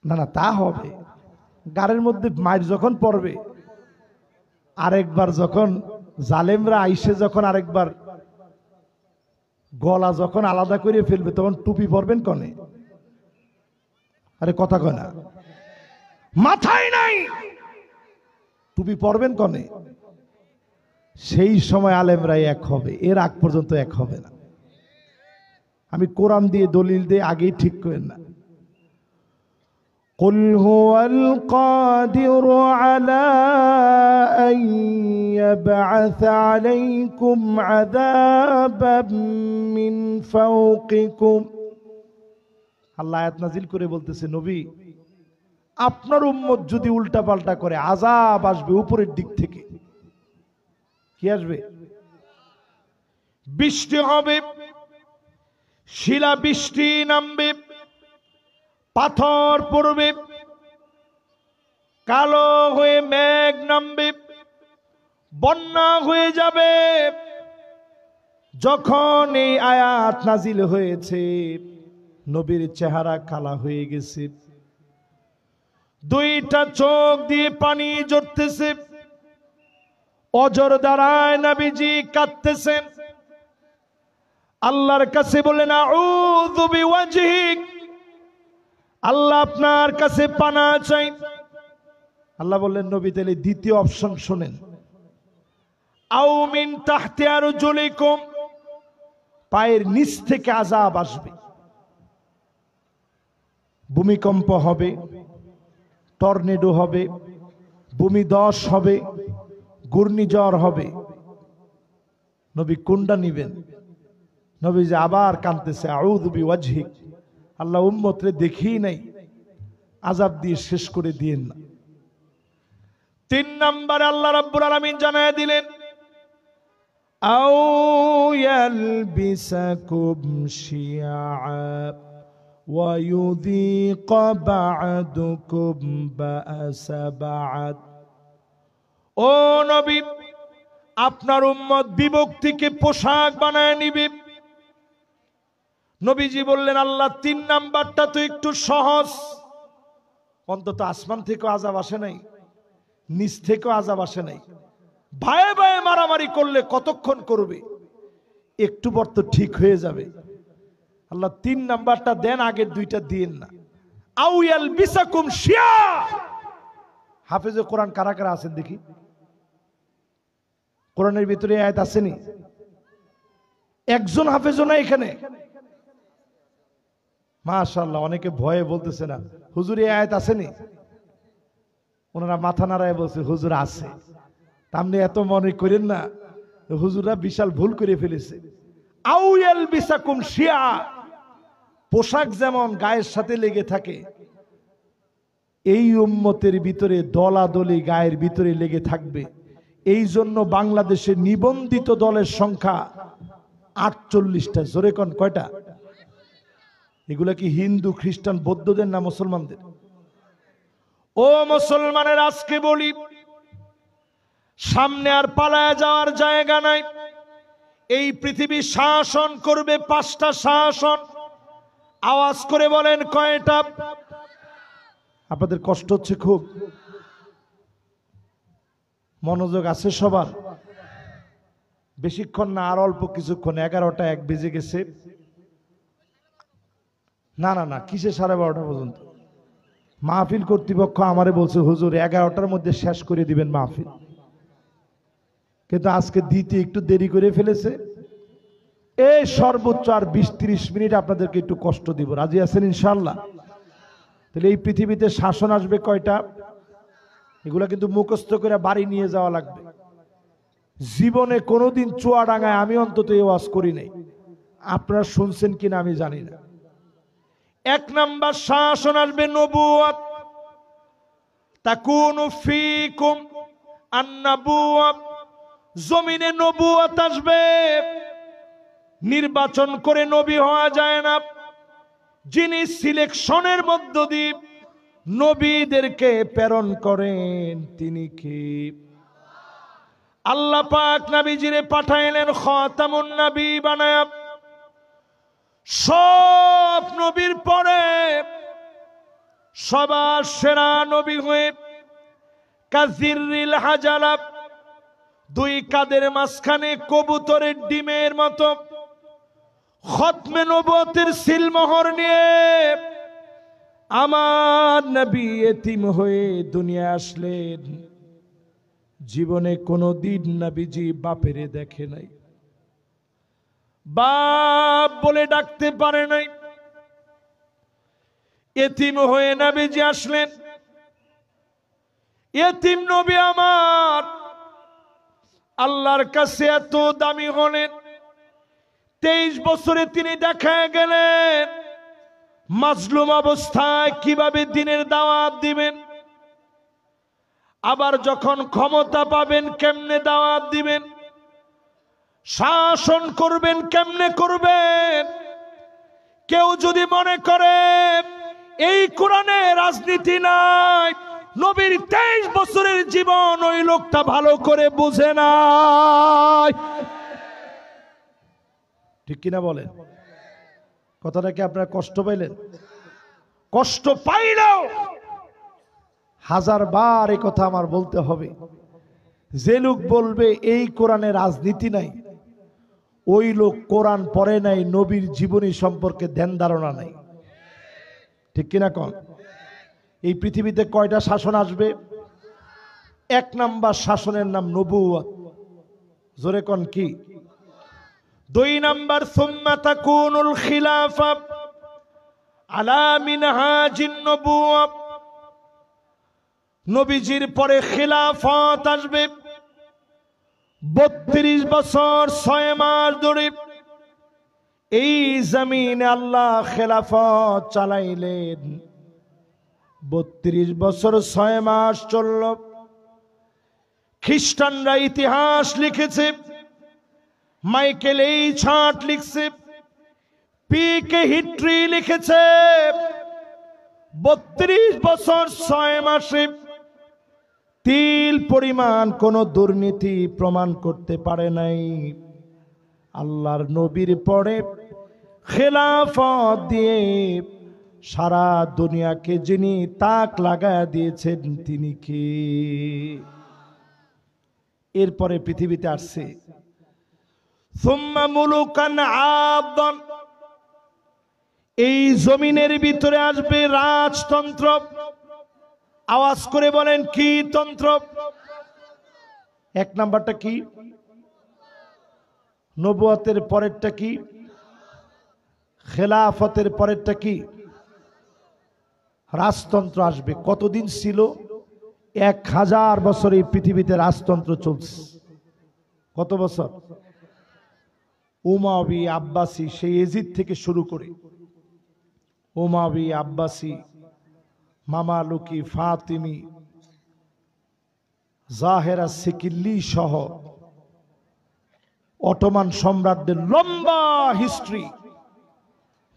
না না, তা হবে। গাড়ির মধ্যে মাইর যখন পড়বে, আরেকবার যখন জালেমরা আইসে, যখন আরেকবার গলা যখন আলাদা করে ফেলবে, তখন টুপি পরবেন কনে? আরে কথা কয় না, মাথায় নাই, টুপি পরবেন কনে? সেই সময় আলেমরা এক হবে, এর আগ পর্যন্ত এক হবে না। আমি কোরআন দিয়ে দলিল দিয়ে আগেই ঠিক করেন না। قل هو القادر على أن يبعث عليكم عذابا من فوقكم। আল্লাহ আয়াত নাজিল করে বলতেছে, নবী আপনার উম্মত যদি উল্টা পাল্টা করে, আযাব আসবে উপরের দিক থেকে। কি আসবে? বৃষ্টি হবে, শিলা বৃষ্টি নামবে, পাথর পড়বে, কালো হয়ে মেঘ নামবে, বন্যা হয়ে যাবে। যখন এই আয়াত নাজিল হয়েছে, নবীর চেহারা কালা হয়ে গেছে, 2টা চোখ দিয়ে পানি ঝরতেছে, অজর দ্বারায় নবীজি কাঁদতেছেন, আল্লাহর কাছে বলেন আউযু বিওয়াজহিক, আল্লাহ আপনার কাছে পানা চাই। আল্লাহ বললেন নবী তাহলে দ্বিতীয় অপশন শুনেন, আও মিন তাহতি আরজুলিকুম, পায়ের নিচ থেকে আযাব আসবে, ভূমিকম্প হবে, টর্নেডো হবে, ভূমিধস হবে, ঘূর্ণিঝড় হবে। নবী কোনটা নিবেন? নবী যে আবার কাঁদতেছে, আউযু বিওয়াজহিক, আল্লাহ উম্মতরে দেখিই নাই, আযাব দিয়ে শেষ করে দিয়েন না। 3 নম্বরে আল্লাহ রাব্বুল আলামিন জানায় দিলেন, আও ইয়ালবিসাকুম শিয়া ওয়া ইউযীকা বা'দুকুম বা'সা বা'দ। ও নবী, আপনার উম্মত বিভক্তিকে পোশাক বানায় নিবে, নবীজি বললেন, আল্লাহ 3 নাম্বারটা তো একটু সহজ, অন্তত আসমান থেকেও আযাব আসে নাই, নিচ থেকেও আযাব আসে নাই। ভাইয়ে ভাইয়ে মারামারি করলে কতক্ষণ করবে, একটু পর তো ঠিক হয়ে যাবে। আল্লাহ 3 নাম্বারটা দেন, আগের 2টা দিন না। আউ ইয়ালবিসাকুম শিয়া। হাফেজে কোরআন কারা কারা আছেন দেখি? কোরআনের ভিতরে আয়াত আসেনি? একজন হাফেজও না এখানে? মাশাআল্লাহ, অনেকে ভয়ে বলতেছে না হুজুর এই আয়াত আসেনি। ওনারা মাথা নাড়ায় বলছে হুজুর আছে। আপনি এত মনে করেন না, হুজুররা বিশাল ভুল করে ফেলেছে। আউ ইয়ালবিসাকুম শিয়া, পোশাক যেমন গায়ের সাথে লেগে থাকে, এই উম্মতের ভিতরে দলাদলি গায়ের ভিতরে লেগে থাকবে। এই জন্য বাংলাদেশে নিবন্ধিত দলের সংখ্যা 48টা। জোরে কোন কয়টা? এগুলা কি হিন্দু, খ্রিস্টান, বৌদ্ধদের না মুসলমানদের? ও মুসলমানের, আজকে বলি, সামনে আর পালায়া যাওয়ার জায়গা নাই। এই পৃথিবী শাসন করবে 5টা শাসন। আওয়াজ করে বলেন কয়টা? আপনাদের কষ্ট হচ্ছে খুব? মনোযোগ আছে সবার? বেশিক্ষণ না, আর অল্প কিছুক্ষণ। 11টা 1 বেজে গেছে। না না না, কিসে 12:30 পর্যন্ত? মাহফিল কর্তৃপক্ষ আমারে বলছে হুজুর 11টার মধ্যে শেষ করে দিবেন মাহফিল, কিন্তু আজকে দিতে একটু দেরি করে ফেলেছে। এই সর্বোচ্চ আর 20-30 মিনিট আপনাদেরকে একটু কষ্ট দিব। রাজি আছেন ইনশাআল্লাহ? তাহলে এই পৃথিবীতে শাসন আসবে কয়টা? এগুলা কিন্তু মুখস্থ করে বাড়ি নিয়ে যাওয়া লাগবে। জীবনে কোনোদিন চুয়াডাঙ্গায় আমি অন্তত এই ওয়াজ করি নাই, আপনারা শুনছেন কিনা আমি জানি না। 1 নাম্বার শাসন আসবে নবুয়ত। তাকুনু ফীকুম আন-নবুওয়াত, জমিনে নবুয়ত আসবে। নির্বাচন করে নবী হওয়া যায় না। যিনি সিলেকশনের মধ্য দিয়ে নবীদেরকে প্রেরণ করেন তিনি কি? আল্লাহ পাক নবীজিরে পাঠাইলেন খাতামুন নবী বানায়া। সব নবীর পরে সবার সেরা নবী হয়ে কাযিরিল হাজালা, 2 কাদের মাঝখানে কবুতরের ডিমের মতো খতমে নবুয়তের সিলমোহর নিয়ে আমার নবী এতিম হয়ে দুনিয়া আসলেন। জীবনে কোনোদিন নবীজি বাপেরে দেখে নাই, বাপ বলে ডাকতে পারে নাই। এতিম হয়ে নবীজি আসলেন। এতিম নবী আমার আল্লাহর কাছে এত দামি হলেন, 23 বছরে তিনি দেখা গেলেন মাজলুম অবস্থায় কিভাবে দিনের দাওয়াত দিবেন, আবার যখন ক্ষমতা পাবেন কেমনে দাওয়াত দিবেন, শাসন করবেন কেমনে করবেন। কেউ যদি মনে করে এই কোরআনে রাজনীতি নাই, নবীর 23 বছরের জীবন ওই লোকটা ভালো করে বুঝে নাই। ঠিক কিনা বলেন? কথাটা কি আপনারা কষ্ট পাইলেন? কষ্ট পাইলেও 1000 বার এই কথা আমার বলতে হবে। যে লোক বলবে এই কোরআনে রাজনীতি নাই, ওই লোক কোরআন পড়ে নাই, নবীর জীবনী সম্পর্কে ধ্যান ধারণা নাই। ঠিক কিনা কন? এই পৃথিবীতে কয়টা শাসন আসবে? 1 নাম্বার শাসনের নাম নবুয়ত। জোরে কন কি? 2 নাম্বার সুম্মা তাকুনুল খিলাফা আলা মিনহাজিন নবুওয়াত, নবীজির পরে খিলাফত আসবে। 32 বছর 6 মাস ধরে এই জমিনে আল্লাহ খিলাফত চালাইলেন। 32 বছর 6 মাস চলল। খ্রিস্টানরা ইতিহাস লিখেছে, মাইকেল এইচ হার্ট লিখছে, পি.কে. হিট্রি লিখেছে, 32 বছর 6 মাসে তিল পরিমাণ কোন দুর্নীতি প্রমাণ করতে পারে নাই। আল্লাহর নবীর পরে খেলাফত দিয়ে সারা দুনিয়াকে যিনি তাক লাগায়া দিয়েছেন তিনি কে? এরপরে পৃথিবীতে আসছে সুম্মা মুলুকান আদন, এই জমিনের ভিতরে আসবে রাজতন্ত্র। আওয়াজ করে বলেন কি তন্ত্র? এক নাম্বারটা কি? নবুয়তের পরেরটা কি? খেলাফতের পরেরটা কি? রাজতন্ত্র আসবে। কতদিন ছিল? 1000 বছর এই পৃথিবীতে রাজতন্ত্র চলছে। কত বছর? উমাবি আব্বাসি, সেই এজিদ থেকে শুরু করে উমাবি আব্বাসি, মামালুকি, ফাতিমি, জাহেরা, সিকিল্লি সহ অটোমান সম্রাটদের লম্বা হিস্ট্রি,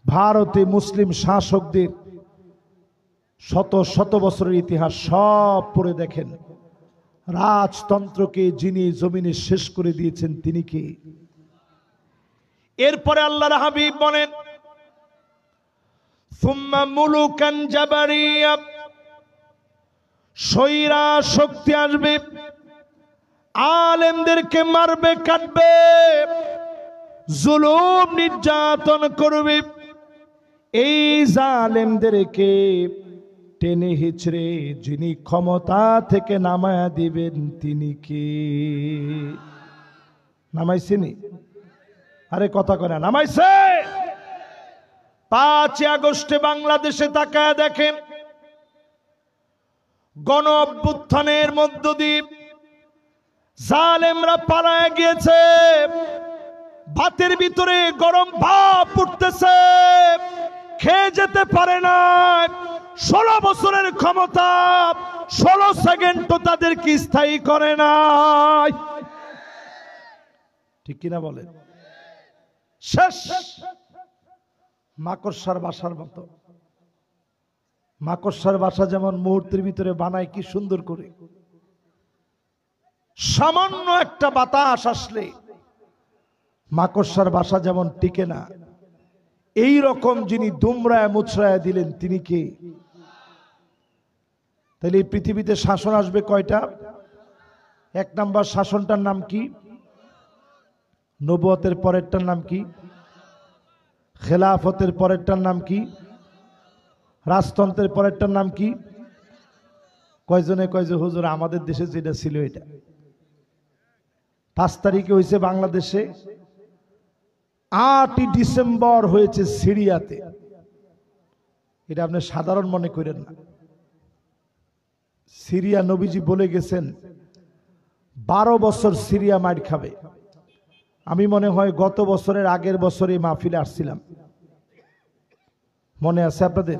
ভারতে মুসলিম শাসকদের শত শত বছরের ইতিহাস সব পড়ে দেখেন। রাজতন্ত্রকে যিনি জমিনে শেষ করে দিয়েছেন তিনি কে? এরপরে আল্লাহর হাবিব বলেন সুম্মা মুলুকান জাবারিয়া, স্বৈরা শক্তি আসবে, আলেমদেরকে মারবে, কাটবে, জুলুম নির্যাতন করবে। এই জালেমদেরকে টেনে হিচড়ে যিনি ক্ষমতা থেকে নামায়া দিবেন তিনি কে? নামাইছেনি? আরে কথা কয় না, নামাইছে। 5 আগস্টে বাংলাদেশে তাকায় দেখেন, গণ অভ্যুত্থানের মধ্য দিয়ে জালেমরা পালায় গিয়েছে। ভাতের ভিতরে গরম ভাপ উঠতেছে, খেয়ে যেতে পারে না। 16 বছরের ক্ষমতা 16 সেকেন্ড তো তাদেরকে স্থায়ী করে নাই। ঠিক কিনা বলে? শেষ। মাকড়সার বাসার মতো। মাকড়সার বাসা যেমন মুহূর্তের ভিতরে বানায় কি সুন্দর করে, সামান্য একটা বাতাস আসলে মাকড়সার বাসা যেমন টিকে না, এই রকম যিনি দুমরায় মুচড়ায় দিলেন তিনি কে? তাহলে এই পৃথিবীতে শাসন আসবে কয়টা? 1 নাম্বার শাসনটার নাম কি? নবুয়তের পরেরটার নাম কি? খেলাফতের পরেরটার নাম কি? রাজতন্ত্রের পরেরটার নাম কি? কয়জনে কয় যে হুজুর আমাদের দেশে যেটা ছিল এটা। 5 তারিখে হয়েছে বাংলাদেশে, 8ই ডিসেম্বর হয়েছে সিরিয়াতে। এটা আপনি সাধারণ মনে করেন না। সিরিয়া নবীজি বলে গেছেন 12 বছর সিরিয়া মার খাবে। আমি মনে হয় গত বছরের আগের বছরে মাহফিলে আসছিলাম, মনে আছে আপনাদের?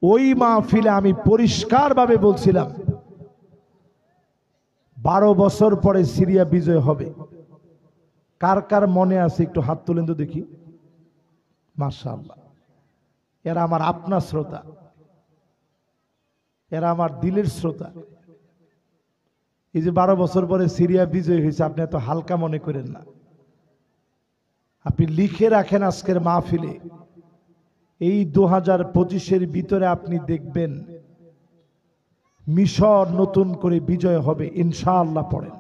ওই মাহফিলে আমি পরিষ্কারভাবে বলছিলাম 12 বছর পরে সিরিয়া বিজয় হবে। কার কার মনে আছে একটু হাত তুলেন তো দেখি। মাশাআল্লাহ, এরা আমার আপনার শ্রোতা, এরা আমার দিলের শ্রোতা। এই যে 12 বছর পরে সিরিয়া বিজয় হয়েছে, আপনি এত হালকা মনে করেন না। আপনি লিখে রাখেন আজকের মাহফিলে, এই 2025-এর ভিতরে আপনি দেখবেন মিশর নতুন করে বিজয় হবে ইনশাআল্লাহ। পড়েন,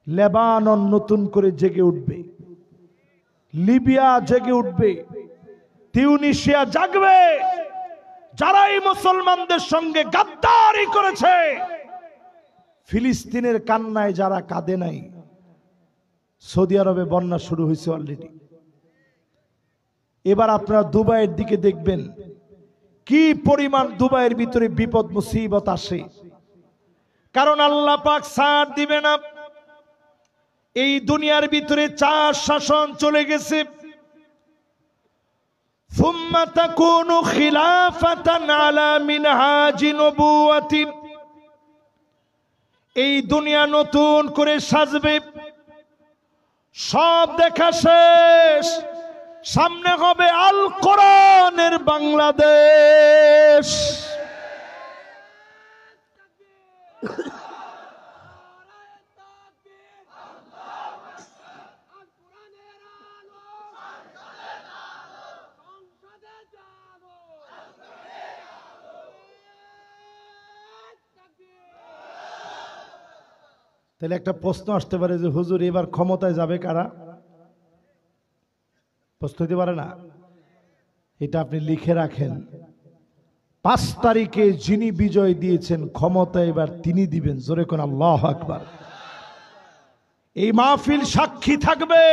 লেবানন নতুন করে জেগে উঠবে, লিবিয়া জেগে উঠবে, তিউনিসিয়া জাগবে। যারাই মুসলমানদের সঙ্গে গাদ্দারি করেছে, ফিলিস্তিনের কান্নায় যারা কাঁদে নাই, সৌদি আরবে বন্যা শুরু হয়েছে অলরেডি। এবার আপনারা দুবাইয়ের দিকে দেখবেন কি পরিমাণ দুবাইয়ের ভিতরে বিপদ মুসিবত আসে, কারণ আল্লাহ পাক ছাড় দিবে না। এই দুনিয়ার ভিতরে 4 শাসন চলে গেছে। সুম্মা তাকুনু খিলাফাতান আলা মিনহাজি নবুওয়াতি, এই দুনিয়া নতুন করে সাজবে। সব দেখা শেষ, সামনে হবে আল কোরআনের বাংলাদেশ। তাহলে একটা প্রশ্ন আসতে পারে যে হুজুর এবার ক্ষমতায় যাবে কারা? প্রশ্ন হতে পারে না? এটা আপনি লিখে রাখেন, 5 তারিখে যিনি বিজয় দিয়েছেন ক্ষমতা এবার তিনি দিবেন। জোরে কোন আল্লাহু আকবার। এই মাহফিল সাক্ষী থাকবে,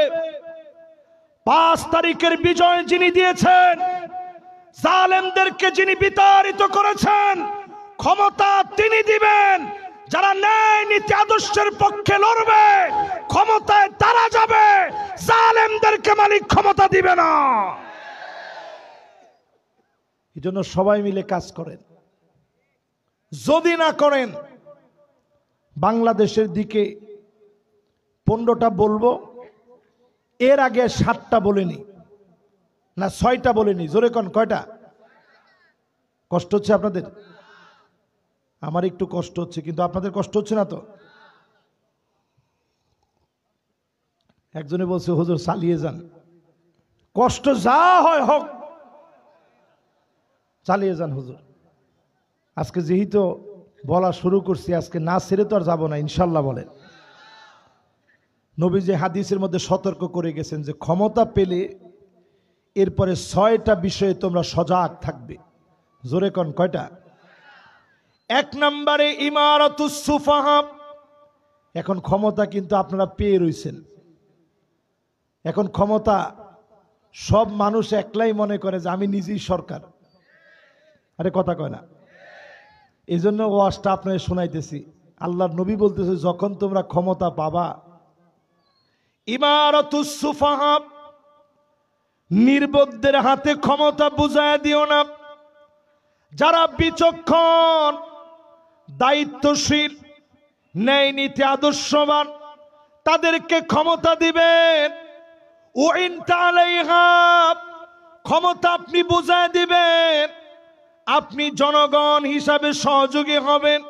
5 তারিখের বিজয় যিনি দিয়েছেন, জালেমদেরকে যিনি বিতাড়িত করেছেন, ক্ষমতা তিনি দিবেন। যারা ন্যায় নীতি আদর্শের পক্ষে লড়বে ক্ষমতায় তারা যাবে, জালেমদেরকে মালিক ক্ষমতা দিবে না। এই জন্য সবাই মিলে কাজ করেন। যদি না করেন, বাংলাদেশের দিকে 15টা বলবো, এর আগে 7টা বলিনি, না 6টা বলিনি। জোরে কোন কয়টা? কষ্ট হচ্ছে আপনাদের? আমার একটু কষ্ট হচ্ছে, কিন্তু আপনাদের কষ্ট হচ্ছে না তো? একজনে বলছে হুজুর চালিয়ে যান, কষ্ট যা হয় হোক চালিয়ে যান হুজুর। আজকে যেহেতু বলা শুরু করছি, আজকে না ছেড়ে তো আর যাবো না ইনশাল্লাহ। বলেন, নবী যে হাদিসের মধ্যে সতর্ক করে গেছেন যে ক্ষমতা পেলে এরপরে 6টা বিষয়ে তোমরা সজাগ থাকবে। জোরে কোন কয়টা? 1 নম্বরে ইমারাতুস সুফাহা। এখন ক্ষমতা কিন্তু আপনারা পেয়ে রইছেন। এখন ক্ষমতা সব মানুষ একলাই মনে করে যে আমি নিজেই সরকার। আরে কথা কয় না। এই জন্য ওয়াজটা আপনাদের শোনাইতেছি। আল্লাহর নবী বলতেছে যখন তোমরা ক্ষমতা পাবা, ইমারাতুস সুফাহা, নির্বোধদের হাতে ক্ষমতা বুঝায় দিও না। যারা বিচক্ষণ, দায়িত্বশীল, ন্যায় নীতি আদর্শবান, তাদেরকে ক্ষমতা দিবেন। উইনতা আলাইহা, ক্ষমতা আপনি বুঝায় দিবেন। আপনি জনগণ হিসাবে সহযোগী হবেন।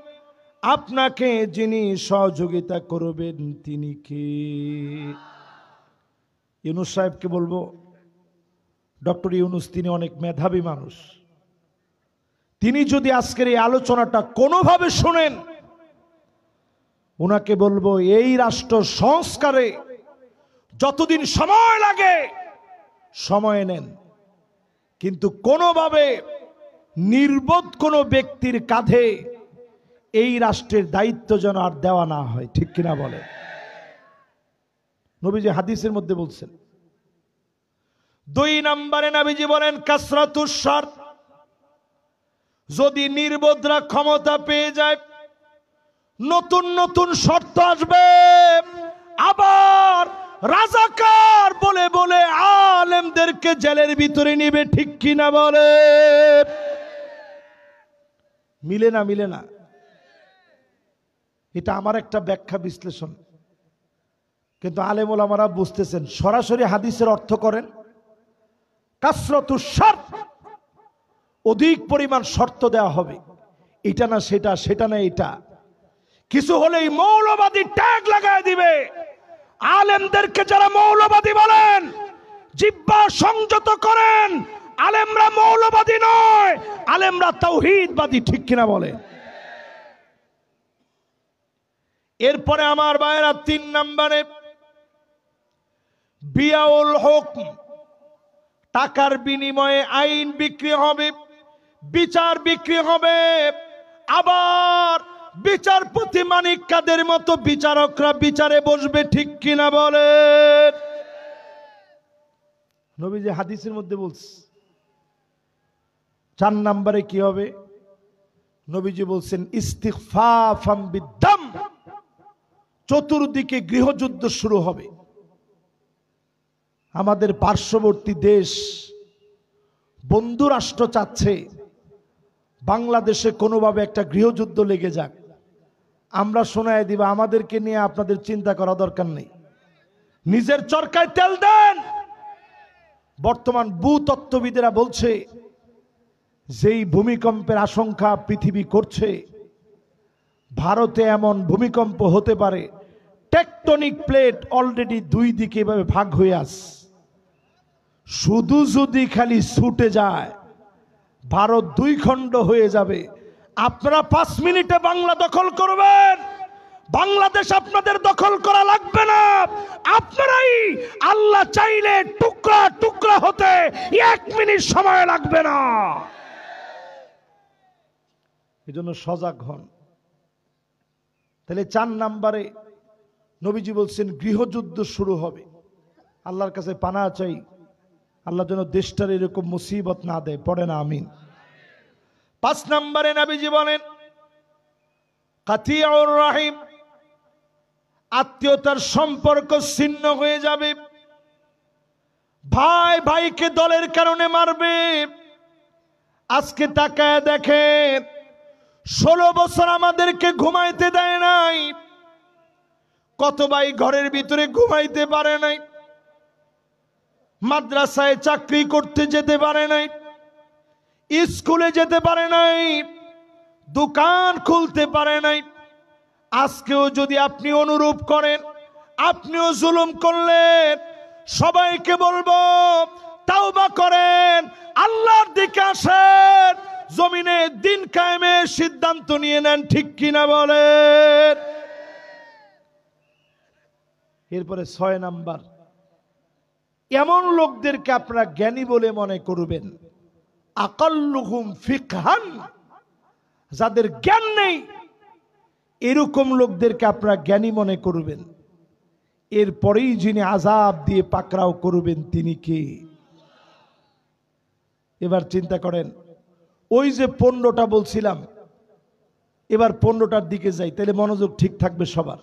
আপনাকে যিনি সহযোগিতা করবেন তিনি কে? ইউনূস সাহেবকে বলবো, ডক্টর ইউনূস তিনি অনেক মেধাবী মানুষ। তিনি যদি আজকের এই আলোচনাটা কোনোভাবে শুনেন, ওনাকে বলবো এই রাষ্ট্র সংস্কারে যতদিন সময় লাগে সময় নেন, কিন্তু কোনোভাবে নির্বোধ কোনো ব্যক্তির কাঁধে এই রাষ্ট্রের দায়িত্ব যেন আর দেওয়া না হয়। ঠিক কিনা বলে? নবীজি হাদিসের মধ্যে বলছেন। 2 নম্বরে নবীজি বলেন কাসরাতুস শারত। যদি নির্বোধরা ক্ষমতা পেয়ে যায়, নতুন নতুন শর্ত আসবে। আবার রাজাকার বলে বলে আলেমদেরকে জেলের ভিতরে নিবে। ঠিক কিনা বলে? মিলে না? মিলে না? এটা আমার একটা ব্যাখ্যা বিশ্লেষণ, কিন্তু আলেম ওলামারা বুঝতেছেন। সরাসরি হাদিসের অর্থ করেন কাসরাতুস শারত, অধিক পরিমাণ শর্ত দেওয়া হবে। এটা না সেটা, সেটা না এটা। কিছু হলেই মৌলবাদী ট্যাগ লাগায় দিবে। আলেমদেরকে যারা মৌলবাদী বলেন, জিহ্বা সংযত করেন। আলেমরা মৌলবাদী নয়, আলেমরা তাওহীদবাদী। ঠিক কিনা বলে? এরপরে আমার ভাইয়েরা 3 নম্বরে বিয়াউল হুকম, টাকার বিনিময়ে আইন বিক্রি হবে, বিচার বিক্রি হবে। আবার বিচারপতি মানিক কাদের মতো বিচারকরা বিচারে বসবে। ঠিক কিনা বলে? নবীজি হাদিসের মধ্যে বলছে। 4 নম্বরে কি হবে? নবীজি বলছেন ইস্তিগফাফাম বিদ্দাম, চতুর্দিকে গৃহযুদ্ধ শুরু হবে। আমাদের পার্শ্ববর্তী দেশ বন্ধু রাষ্ট্র চাচ্ছে বাংলাদেশে কোনোভাবে একটা গৃহযুদ্ধ লেগে যাক। আমরা শোনায় দিব, আমাদেরকে নিয়ে আপনাদের চিন্তা করা দরকার নেই, নিজের চরকায় তেল দেন। বর্তমান ভূতত্ত্ববিদেরা বলছে যেই ভূমিকম্পের আশঙ্কা পৃথিবী করছে, ভারতে এমন ভূমিকম্প হতে পারে টেকটনিক প্লেট অলরেডি 2 দিকে এভাবে ভাগ হয়ে আছে। শুধু যদি খালি ছুটে যায়, ভারত 2 খণ্ড হয়ে যাবে। আপনারা 5 মিনিটে বাংলা দখল করবেন, বাংলাদেশ আপনাদের দখল করা লাগবে না, আপনারাই আল্লাহ চাইলে টুকরা টুকরা হতে 1 মিনিট সময় লাগবে না। এজন্য সজাগ হন। তাহলে 4 নম্বরে নবীজি বলছেন গৃহযুদ্ধ শুরু হবে। আল্লাহর কাছে পানা চাই, আল্লাহ যেন দেশটার এরকম মুসিবত না দেয়, পড়ে না আমিন। 5 নম্বরে নবীজি বলেন কাতিয়াউর রাহিম, আত্মীয়তার সম্পর্ক ছিন্ন হয়ে যাবে। ভাই ভাইকে দলের কারণে মারবে। আজকে তাকায় দেখে 16 বছর আমাদেরকে ঘুমাইতে দেয় নাই। কত ভাই ঘরের ভিতরে ঘুমাইতে পারে নাই, মাদ্রাসায় চাকরি করতে যেতে পারে নাই, স্কুলে যেতে পারে নাই, দোকান খুলতে পারে নাই। আজকেও যদি আপনি অনুরূপ করেন, আপনিও জুলুম করলেন, সবাইকে বলবো তাওবা করেন, আল্লাহর দিকে আসেন, জমিনে দিন কায়েমের সিদ্ধান্ত নিয়ে নেন। ঠিক কিনা বলেন? এরপরে 6 নাম্বার, এমন লোকদেরকে আপনারা জ্ঞানী বলে মনে করবেন, আকাল্লুহুম ফিকহান, যাদের জ্ঞান নেই এরকম লোকদেরকে আপনারা জ্ঞানী মনে করবেন। এরপরেই যিনি আযাব দিয়ে পাকড়াও করবেন তিনি কে? এবার চিন্তা করেন, ওই যে 15টা বলছিলাম, এবার 15টার দিকে যাই, তাহলে মনোযোগ ঠিক থাকবে সবার।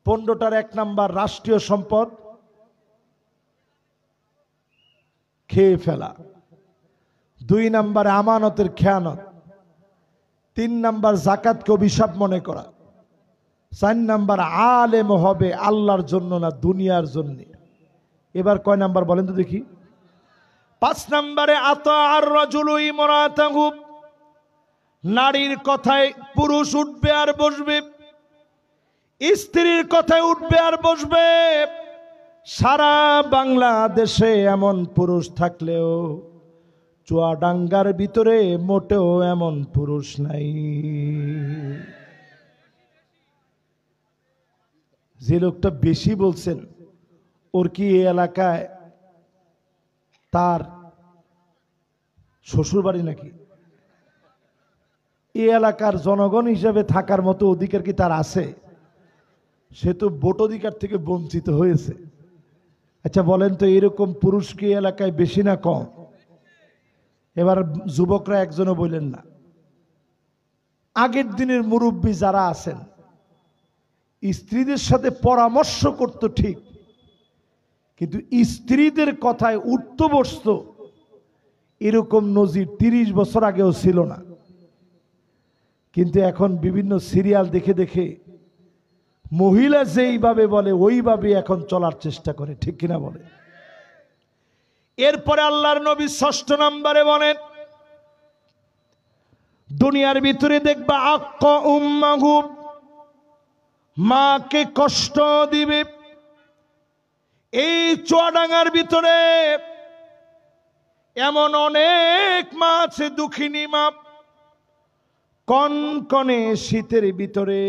15টার 1 নাম্বার রাষ্ট্রীয় সম্পদ খেয়ে ফেলা, 2 নাম্বারে আমানতের খেয়ানত, 3 নাম্বার জাকাতকে অভিশাপ মনে করা, 4 নাম্বার আলেম হবে আল্লাহর জন্য না দুনিয়ার জন্য। এবার কয় নাম্বার বলেন তো দেখি? 5 নাম্বারে আতাআর রাজুলু ইমরাতাহু, নারীর কথায় পুরুষ উঠবে আর বসবে, স্ত্রীর কথায় উঠবে আর বসবে। সারা বাংলাদেশে এমন পুরুষ থাকলেও চুয়াডাঙ্গার ভিতরে মোটেও এমন পুরুষ নাই। যে লোকটা বেশি বলছেন, ওর কি এই এলাকায় তার শ্বশুর বাড়ি নাকি? এই এলাকার জনগণ হিসেবে থাকার মতো অধিকার কি তার আছে? সে তো ভোট অধিকার থেকে বঞ্চিত হয়েছে। আচ্ছা বলেন তো, এরকম পুরুষ কি এলাকায় বেশি না কম? এবার যুবকরা একজনও বললেন না। আগের দিনের মুরব্বী যারা আছেন, স্ত্রীদের সাথে পরামর্শ করতো ঠিক, কিন্তু স্ত্রীদের কথায় উঠত বসত, এরকম নজির 30 বছর আগেও ছিল না। কিন্তু এখন বিভিন্ন সিরিয়াল দেখে দেখে মহিলা যেইভাবে বলে ওইভাবে এখন চলার চেষ্টা করে। ঠিক কিনা বলে? এরপরে আল্লাহর নবী 6 নম্বরে বলেন, দুনিয়ার ভিতরে দেখবা আক্কা উম্মাহু, মাকে কষ্ট দিবে। এই চুয়াডাঙ্গার ভিতরে এমন অনেক মা আছে, দুঃখিনী মা, কনকনে শীতের ভিতরে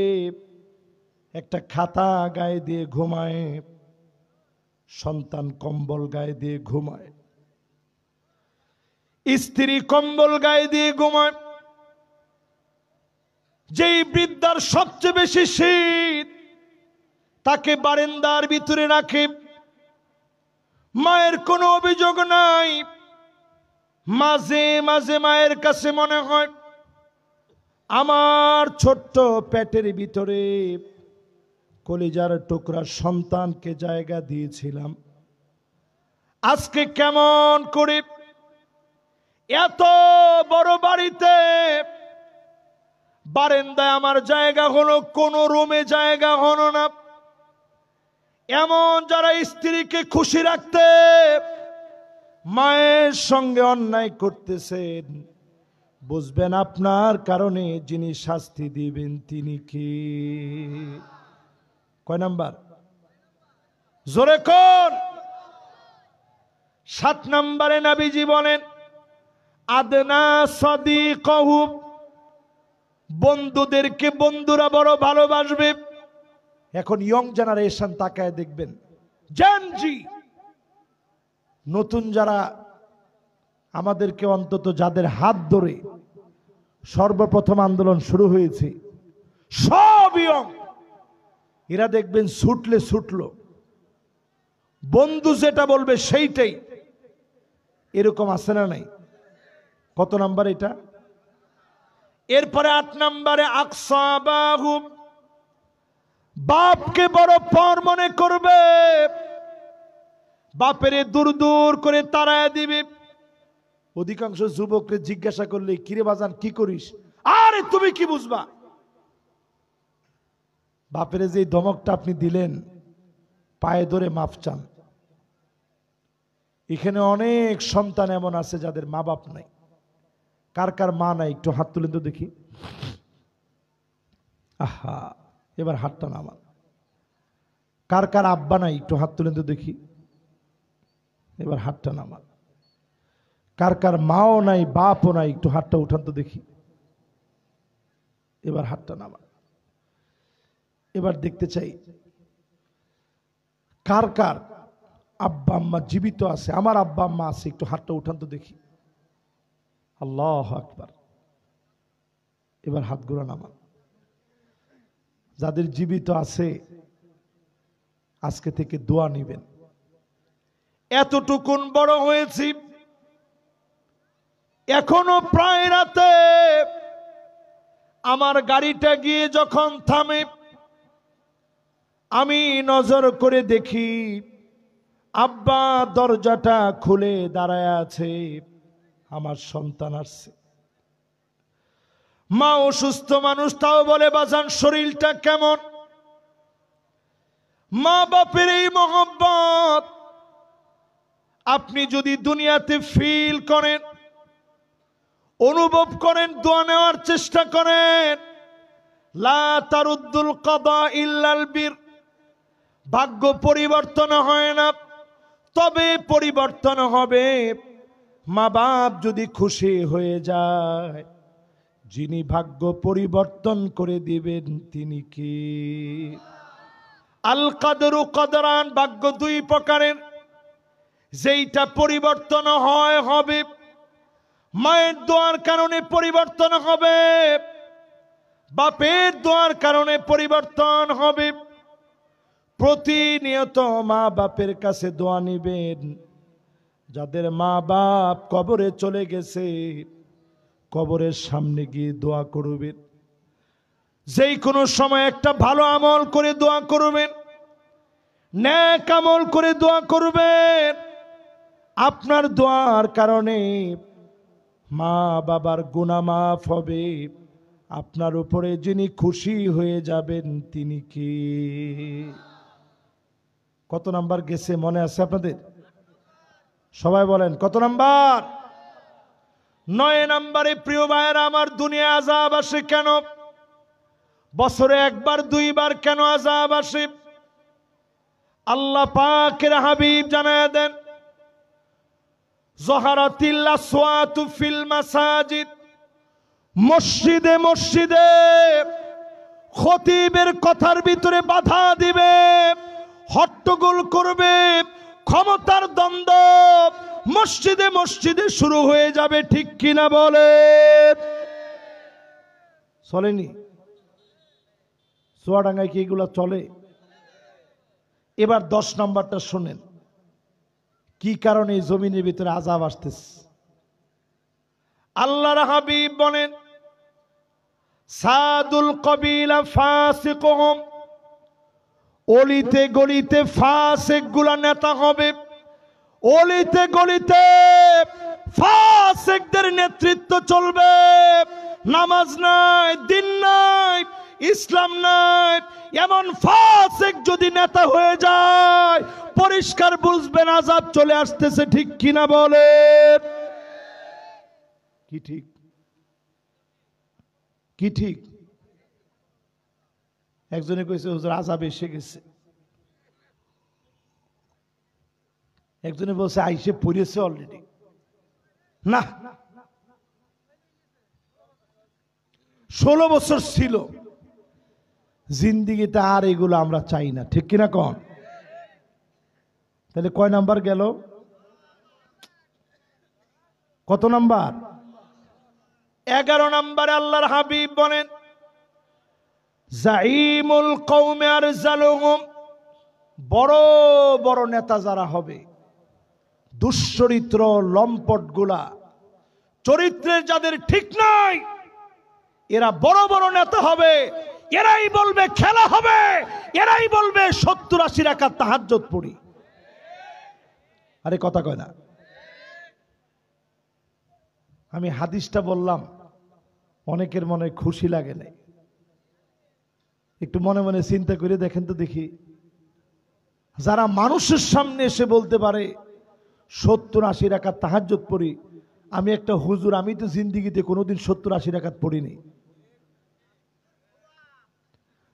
একটা খাতা গায়ে দিয়ে ঘুমায়, সন্তান কম্বল গায়ে দিয়ে ঘুমায়, স্ত্রী কম্বল গায়ে দিয়ে ঘুমায়। যেই বৃদ্ধার সবচেয়ে বেশি শীত, তাকে বারান্দার ভিতরে রাখে। মায়ের কোনো অভিযোগ নাই। মাঝে মাঝে মায়ের কাছে মনে হয়, আমার ছোট্ট পেটের ভিতরে কলিজার টুকরা সন্তানকে জায়গা দিয়েছিলাম, আজকে কেমন করে এত বড় বাড়িতে বারান্দায় আমার জায়গা হলো, কোন রুমে জায়গা হলো না। এমন যারা স্ত্রীকে খুশি রাখতে মায়ের সঙ্গে অন্যায় করতেছেন, বুঝবেন আপনার কারণে যিনি শাস্তি দিবেন তিনি কি? কয় নাম্বার? জোরে কোন? 7 নম্বরে নবীজি বলেন, আদনা সাদিকহু, বন্ধুদেরকে বন্ধুরা বড় ভালোবাসবে। এখন ইয়ং জেনারেশন তাকায় দেখবেন, জেনজি নতুন যারা, আমাদেরকে অন্তত যাদের হাত ধরে সর্বপ্রথম আন্দোলন শুরু হয়েছে, সব ইয়ং। এরা দেখবেন ছুটলে ছুটলো, বন্ধু যেটা বলবে সেইটাই। এরকম আছে না নাই? কত নাম্বার এটা? এরপরে 8 নম্বরে আকসাবাহু, বাপকে বড় পর মনে করবে, বাপেরে দূর দূর করে তাড়ায় দিবে। অধিকাংশ যুবককে জিজ্ঞাসা করলে, কিরে বাজান কি করিস? আরে তুমি কি বুঝবা? বাপেরে যে ধমকটা আপনি দিলেন, পায়ে ধরে মাফ চান। এখানে অনেক সন্তান এমন আছে যাদের মা বাপ নাই। কার কার মা নাই একটু হাত তুলেন তো দেখি। আহা, এবার হাতটা নামান। কার কার আব্বা নাই একটু হাত তুলেন তো দেখি। এবার হাতটা নামান। কার কার মাও নাই বাপও নাই একটু হাতটা উঠান তো দেখি। এবার হাতটা নামান। এবার দেখতে চাই কার কার আব্বা আম্মা জীবিত আছে। আমার আব্বা আম্মা আছে, একটু হাতটা উঠান তো দেখি। আল্লাহু আকবার। এবার হাতগুলো নামান। যাদের জীবিত আছে আজকে থেকে দোয়া নিবেন। এতটুকুন বড় হয়েছি, এখনো প্রায় রাতে আমার গাড়িটা গিয়ে যখন থামে, আমি নজর করে দেখি আব্বা দরজাটা খুলে দাঁড়ায় আছে, আমার সন্তান আসছে। মা অসুস্থ মানুষ, তাও বলে বাজান শরীরটা কেমন? মা বাপের এই মহব্বত আপনি যদি দুনিয়াতে ফিল করেন, অনুভব করেন, দোয়া নেওয়ার চেষ্টা করেন। লা তারুদ্দুল কাদা ইল্লাল বীর, ভাগ্য পরিবর্তন হয় না, তবে পরিবর্তন হবে মা বাপ যদি খুশি হয়ে যায়। যিনি ভাগ্য পরিবর্তন করে দিবেন তিনি কি? আল কাদরু কদরান, ভাগ্য দুই প্রকারের, যেইটা পরিবর্তন হয় হবে। মায়ের দোয়ার কারণে পরিবর্তন হবে, বাপের দোয়ার কারণে পরিবর্তন হবে। প্রতিনিয়ত মা বাপের কাছে দোয়া নিবেন। যাদের মা বাপ কবরে চলে গেছে, কবরের সামনে গিয়ে দোয়া করবেন। যেই কোনো সময় একটা ভালো আমল করে দোয়া করবেন, নেক আমল করে দোয়া করবেন। আপনার দোয়ার কারণে মা বাবার গুনাহ মাফ হবে। আপনার উপরে যিনি খুশি হয়ে যাবেন তিনি কি? কত নাম্বার গেছে মনে আছে আপনাদের? সবাই বলেন কত নাম্বার? 9 নম্বরে প্রিয় ভাইয়েরা আমার, দুনিয়া আযাব আসে কেন? বছরে একবার দুইবার কেন আযাব আসে? আল্লাহ পাকের হাবিব জানায়া দেন, যহারাতিল আসওয়াতু ফিল মাসাজিদ, মসজিদে মসজিদে খতিবের কথার ভিতরে বাধা দিবে, হট্টগোল করবে, ক্ষমতার দ্বন্দ্ব মসজিদে মসজিদে শুরু হয়ে যাবে। ঠিক কিনা বলে? চলেনি? চুয়াডাঙ্গায় কি এগুলো চলে? এবার 10 নম্বরটা শুনেন, কি কারণে এই জমিনের ভিতরে আযাব আসতেছে। আল্লাহর হাবিব বলেন, সাদুল কবিলা ফাসিকুহুম, অলিতে গলিতে ফাসিক গুলা নেতা হবে। অলিতে গলিতে ফাসিকদের নেতৃত্ব চলবে। নামাজ নাই, দিন নাই, ইসলাম নাই, এমন ফাসিক যদি নেতা হয়ে যায়, পরিষ্কার বুঝবেন আযাব চলে আসতেছে। ঠিক কিনা বলে? কি ঠিক? কি ঠিক? একজনে কইছে হুজুর আযাব এসে গেছে, একজনে বলছে আইসে পড়েছে অলরেডি। না, 16 বছর ছিল। জিন্দিগিতে আর এগুলো আমরা চাই না, ঠিক কিনা কন? তাহলে কয় নাম্বার গেল? কত নাম্বার? 11 নম্বরে আল্লাহর হাবিব বলেন, জাইমুল কওমে আরজালুহুম, বড় বড় নেতা যারা হবে, দুশ্চরিত্র লম্পট গুলা, চরিত্রের যাদের ঠিক নাই, এরা বড় বড় নেতা হবে। এরাই বলবে খেলা হবে, এরাই বলবে 70-80 রাকাত তাহাজ্জুদ পড়ি। আরে কথা কয় না। আমি হাদিসটা বললাম, অনেকের মনে খুশি লাগে নাই। একটু মনে মনে চিন্তা করে দেখেন তো দেখি, যারা মানুষের সামনে এসে বলতে পারে 70-80 রাকাত তাহাজ্জুদ পড়ি। আমি একটা হুজুর, আমি তো জিন্দিগিতে কোনোদিন 70-80 রাকাত পড়িনি।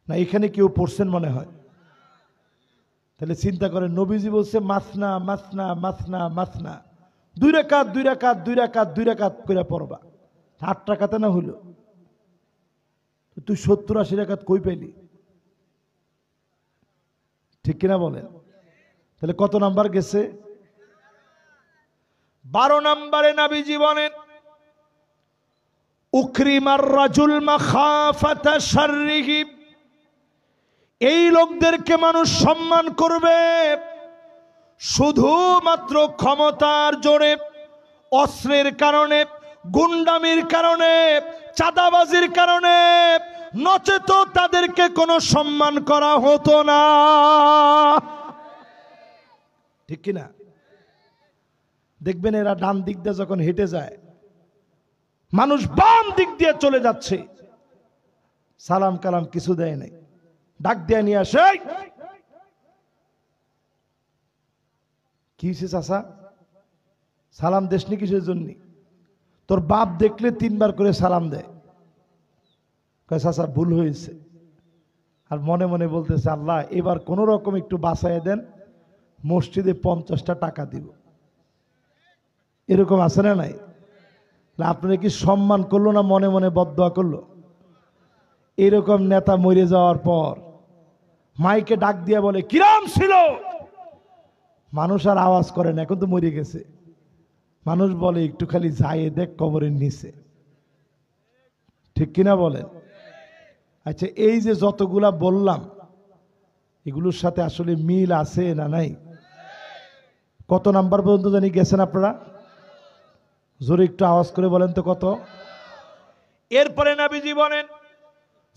না এখানে কেউ পড়ছেন মনে হয়? তাহলে চিন্তা করেন, নবীজি বলছে মাসনা মাসনা মাসনা মাসনা, 2 রাকাত 2 রাকাত 2 রাকাত 2 রাকাত করে পড়বা। 8 রাকাতে না হইল, তুই 70-80 রাকাত কই পাইলি? ঠিক কিনা বলেন? তাহলে কত নাম্বার গেছে? 12 নম্বরে নবীজি বলেন, উকরিমার রাজুল মাখাফাতা শাররিহি, এই লোকদেরকে মানুষ সম্মান করবে শুধুমাত্র ক্ষমতার জোরে, অস্ত্রের কারণে, গুন্ডামির কারণে, চাঁদাবাজির কারণে, নচেত তাদেরকে কোনো সম্মান করা হতো না। ঠিক কিনা? দেখবেন এরা ডান দিক দিয়ে যখন হেঁটে যায়, মানুষ বাম দিক দিয়ে চলে যাচ্ছে, সালাম কালাম কিছু দেয় নাই, ডাক দিয়ে নিয়ে আসে, কি হয়েছে চাচা, সালাম দেশনি কিসের জন্য? তোর বাপ দেখলে 3 বার করে সালাম দেয়। কয় চাচা ভুল হয়েছে। আর মনে মনে বলতেছে, আল্লাহ এবার কোন রকম একটু বাঁচাইয়া দেন, মসজিদে 50টা টাকা দিব। এরকম আছে না নাই? আপনারা কি সম্মান করলো না মনে মনে বদদোয়া করলো? এরকম নেতা মরে যাওয়ার পর মাইকে ডাক দিয়ে বলে, কিরাম ছিল? মানুষ আর আওয়াজ করে না, এখন তো মরে গেছে। মানুষ বলে একটু খালি যায় দেখ কবরের নিচে। ঠিক কিনা বলেন? আচ্ছা, এই যে যতগুলা বললাম, এগুলোর সাথে আসলে মিল আছে না নাই? কত নাম্বার পর্যন্ত জানি গেছেন আপনারা? জোরে একটু আওয়াজ করে বলেন তো কত? এরপরে নবীজি বলেন,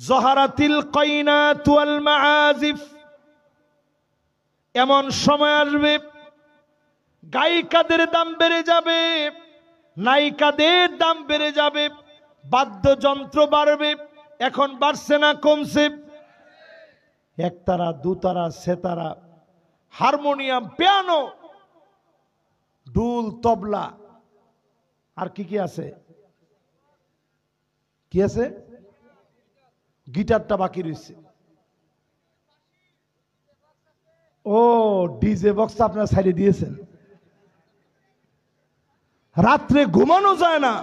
জহারাতিল কাইনাত ওয়াল মাআজিফ, এমন সময় আসবে গায়িকাদের দাম বেড়ে যাবে, নায়িকাদের দাম বেড়ে যাবে, বাদ্যযন্ত্র বাড়বে। এখন বাড়ছে না কমছে? একতারা, দুতারা, সেতারা, হারমোনিয়াম, পিয়ানো, ডুল, তবলা, আর কি কি আছে? কি আছে? গিটারটা বাকি রয়েছে। ও ডিজে বক্স আপনারা ছাড়িয়ে দিয়েছেন। রাত্রে ঘুমানো যায় না,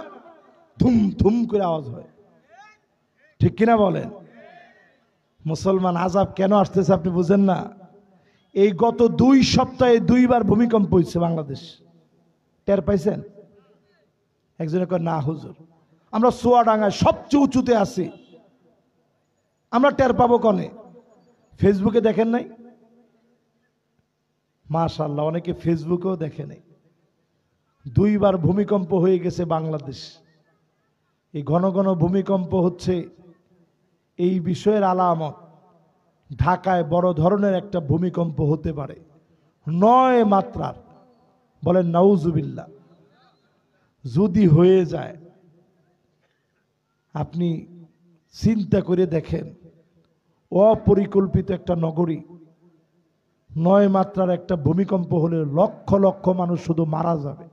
ধুম ধুম করে আওয়াজ হয়। ঠিক কিনা বলেন? মুসলমান আযাব কেন আসতেছে আপনি বুঝেন না? এই গত 2 সপ্তাহে 2 বার ভূমিকম্প হয়েছে বাংলাদেশ। টের পাইছেন? একজনে কয় না হুজুর, আমরা চুয়াডাঙ্গায় সবচেয়ে উঁচুতে আছি, আমরা টের পাবো কনে? ফেসবুকে দেখেন নাই? মাশাআল্লাহ, অনেকে ফেসবুকেও দেখে নাই। 2 বার ভূমিকম্প হয়ে গেছে বাংলাদেশ। এই ঘন ঘন ভূমিকম্প হচ্ছে, এই বিষয়ের আলামত ঢাকায় বড় ধরনের একটা ভূমিকম্প হতে পারে, 9 মাত্রার। বলেন নাউজুবিল্লাহ। যদি হয়ে যায়, আপনি চিন্তা করে দেখেন, অপরিকল্পিত একটা নগরী, 9 মাত্রার একটা ভূমিকম্প হলে লক্ষ লক্ষ মানুষ শুধু মারা যাবে,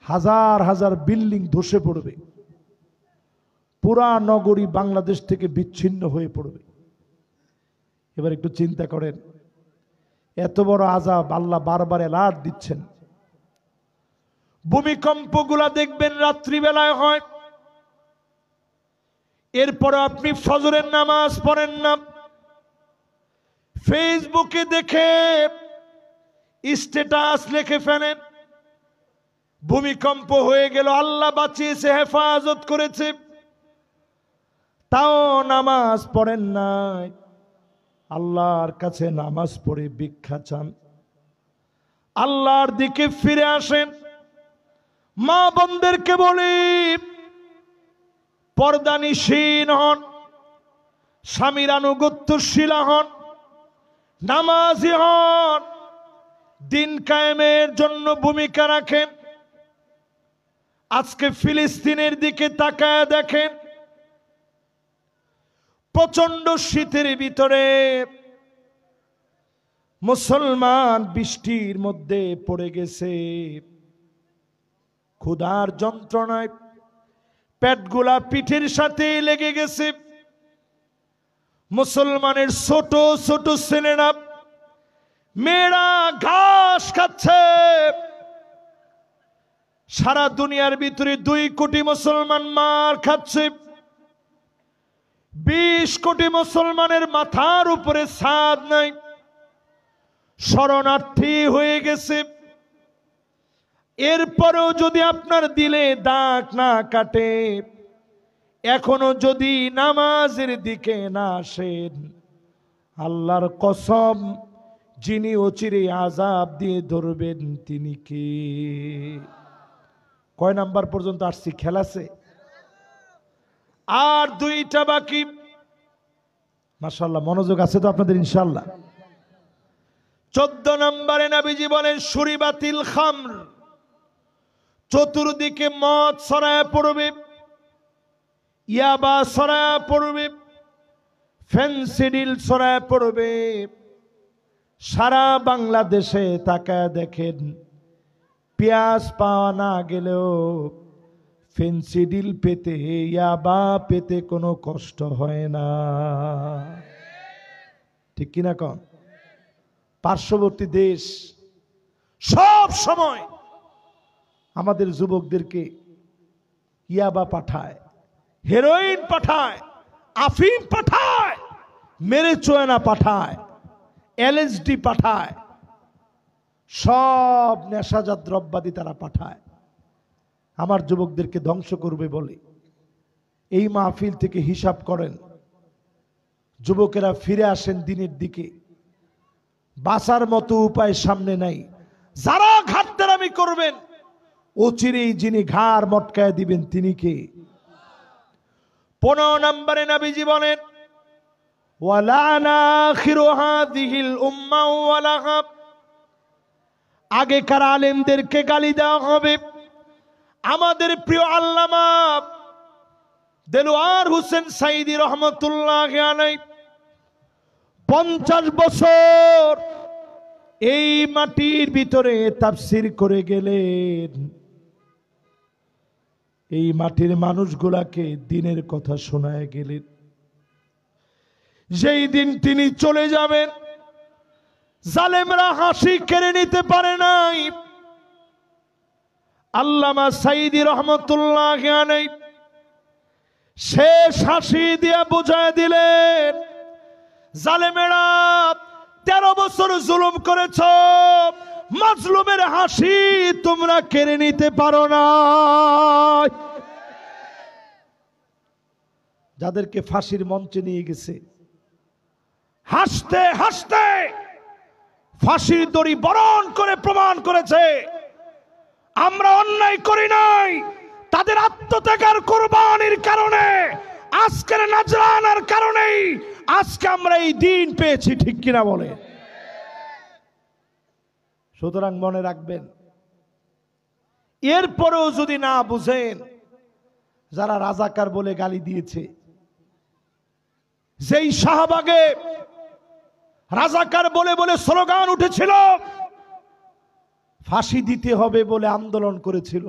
হাজার হাজার বিল্ডিং ধসে পড়বে, পুরা নগরী বাংলাদেশ থেকে বিচ্ছিন্ন হয়ে পড়বে। এবার একটু চিন্তা করেন, এত বড় আযাব আল্লাহ বারবার এলার্ট দিচ্ছেন। ভূমিকম্পগুলা দেখবেন রাত্রিবেলায় হয়, এরপরে আপনি ফজরের নামাজ পড়েন না, ফেসবুকে দেখে স্ট্যাটাস লিখে ফেলেন, ভূমিকম্প হয়ে গেল, আল্লাহ বাঁচিয়েছে, হেফাজত করেছে, তাও নামাজ পড়েন নাই। আল্লাহর কাছে নামাজ পড়ে ভিক্ষা চান, আল্লাহর দিকে ফিরে আসেন। মা বোনদেরকে বলি, পর্দানিশীন হন, স্বামীর আনুগত্যশীলা হন, নামাজি হন, দিন কায়েমের জন্য ভূমিকা রাখেন। আজকে ফিলিস্তিনের দিকে তাকায় দেখেন, প্রচন্ড শীতের ভিতরে মুসলমান বৃষ্টির মধ্যে পড়ে গেছে, ক্ষুধার যন্ত্রণায় পেটগুলা পিঠের সাথে লেগে গেছে। মুসলমানের ছোট ছোট ছেলেরা মেয়েরা ঘাস খাচ্ছে। সারা দুনিয়ার ভিতরে 2 কোটি মুসলমান মার খাচ্ছে। 20 কোটি মুসলমানের মাথার উপরে ছাদ নাই, শরণার্থী হয়ে গেছে। এরপরেও যদি আপনার দিলে দাগ না কাটে, এখনো যদি নামাজের দিকে না আসেন, আল্লাহর কসম, যিনি অচিরে আযাব দিয়ে ধরবেন তিনি কে? কয় নাম্বার পর্যন্ত আসছি? খেলাছে আর 2টা বাকি। মাশাআল্লাহ, মনোযোগ আছে তো আপনাদের ইনশাআল্লাহ। 14 নম্বরে নবীজি বলেন শুরিবাতিল খামর, চতুর্দিকে মদ ছড়ায় পড়বে, ইয়াবা ছড়ায় পড়বে, ফেন্সিডিল ছড়ায় পড়বে। সারা বাংলাদেশে তাকায় দেখেন, পেঁয়াজ পাওয়া না গেলেও ফেন্সিডিল পেতে, ইয়াবা পেতে কোনো কষ্ট হয় না, ঠিক কিনা কন? পার্শ্ববর্তী দেশ সব সময় আমাদের যুবকদেরকে ইয়াবা পাঠায়, হেরোইন পাঠায়, আফিম পাঠায়, মেরেচোয়ানা পাঠায়, এলএসডি পাঠায়, সব নেশাজাত দ্রব্যাদি তারা পাঠায় আমার যুবকদেরকে ধ্বংস করবে বলে। এই মাহফিল থেকে হিসাব করেন, যুবকেরা ফিরে আসেন দিনের দিকে, বাঁচার মতো উপায় সামনে নাই। যারা ঘাটতেরামি করবেন, অচিরেই যিনি ঘাড় মটকায় দিবেন তিনি কে? 15 নম্বরে নবীজি বলেন ওয়ালানা আখিরু হাযিহিল উম্মা ওয়ালাহা, আগেকার আলেমদেরকে গালি দেওয়া হবে। আমাদের প্রিয় আল্লামা দেলোয়ার হোসেন সাইদি রহমতুল্লাহি আলাইহি 50 বছর এই মাটির ভিতরে তাফসীর করে গেলেন। এই মাটির মানুষগুলাকে দিনের কথা শোনায় গেলেন। যেই দিন তিনি চলে যাবেন, জালেমরা হাসি কেড়ে নিতে পারে নাই। আল্লামা সাইদি রহমতুল্লাহি আলাইহি শেষ হাসি দিয়া বুঝায় দিলেন, জালেমেরা 13 বছর জুলুম করেছ, মাজলুমের হাসি তোমরা কেড়ে নিতে পারো না। যাদেরকে ফাঁসির মঞ্চে নিয়ে গেছে, হাসতে হাসতে ফাঁসির দড়ি বরণ করে প্রমাণ করেছে আমরা অন্যায় করি নাই। তাদের আত্মত্যাগের কুরবানির কারণে, আজকের নাজরানার কারণেই আজকে আমরা এই দিন পেয়েছি, ঠিক কিনা বলে? সুতরাং মনে রাখবেন, এরপরেও যদি না বুঝেন, যারা রাজাকার বলে গালি দিয়েছে, যেই শাহবাগে রাজাকার বলে বলে স্লোগান উঠেছিল, ফাঁসি দিতে হবে বলে আন্দোলন করেছিল,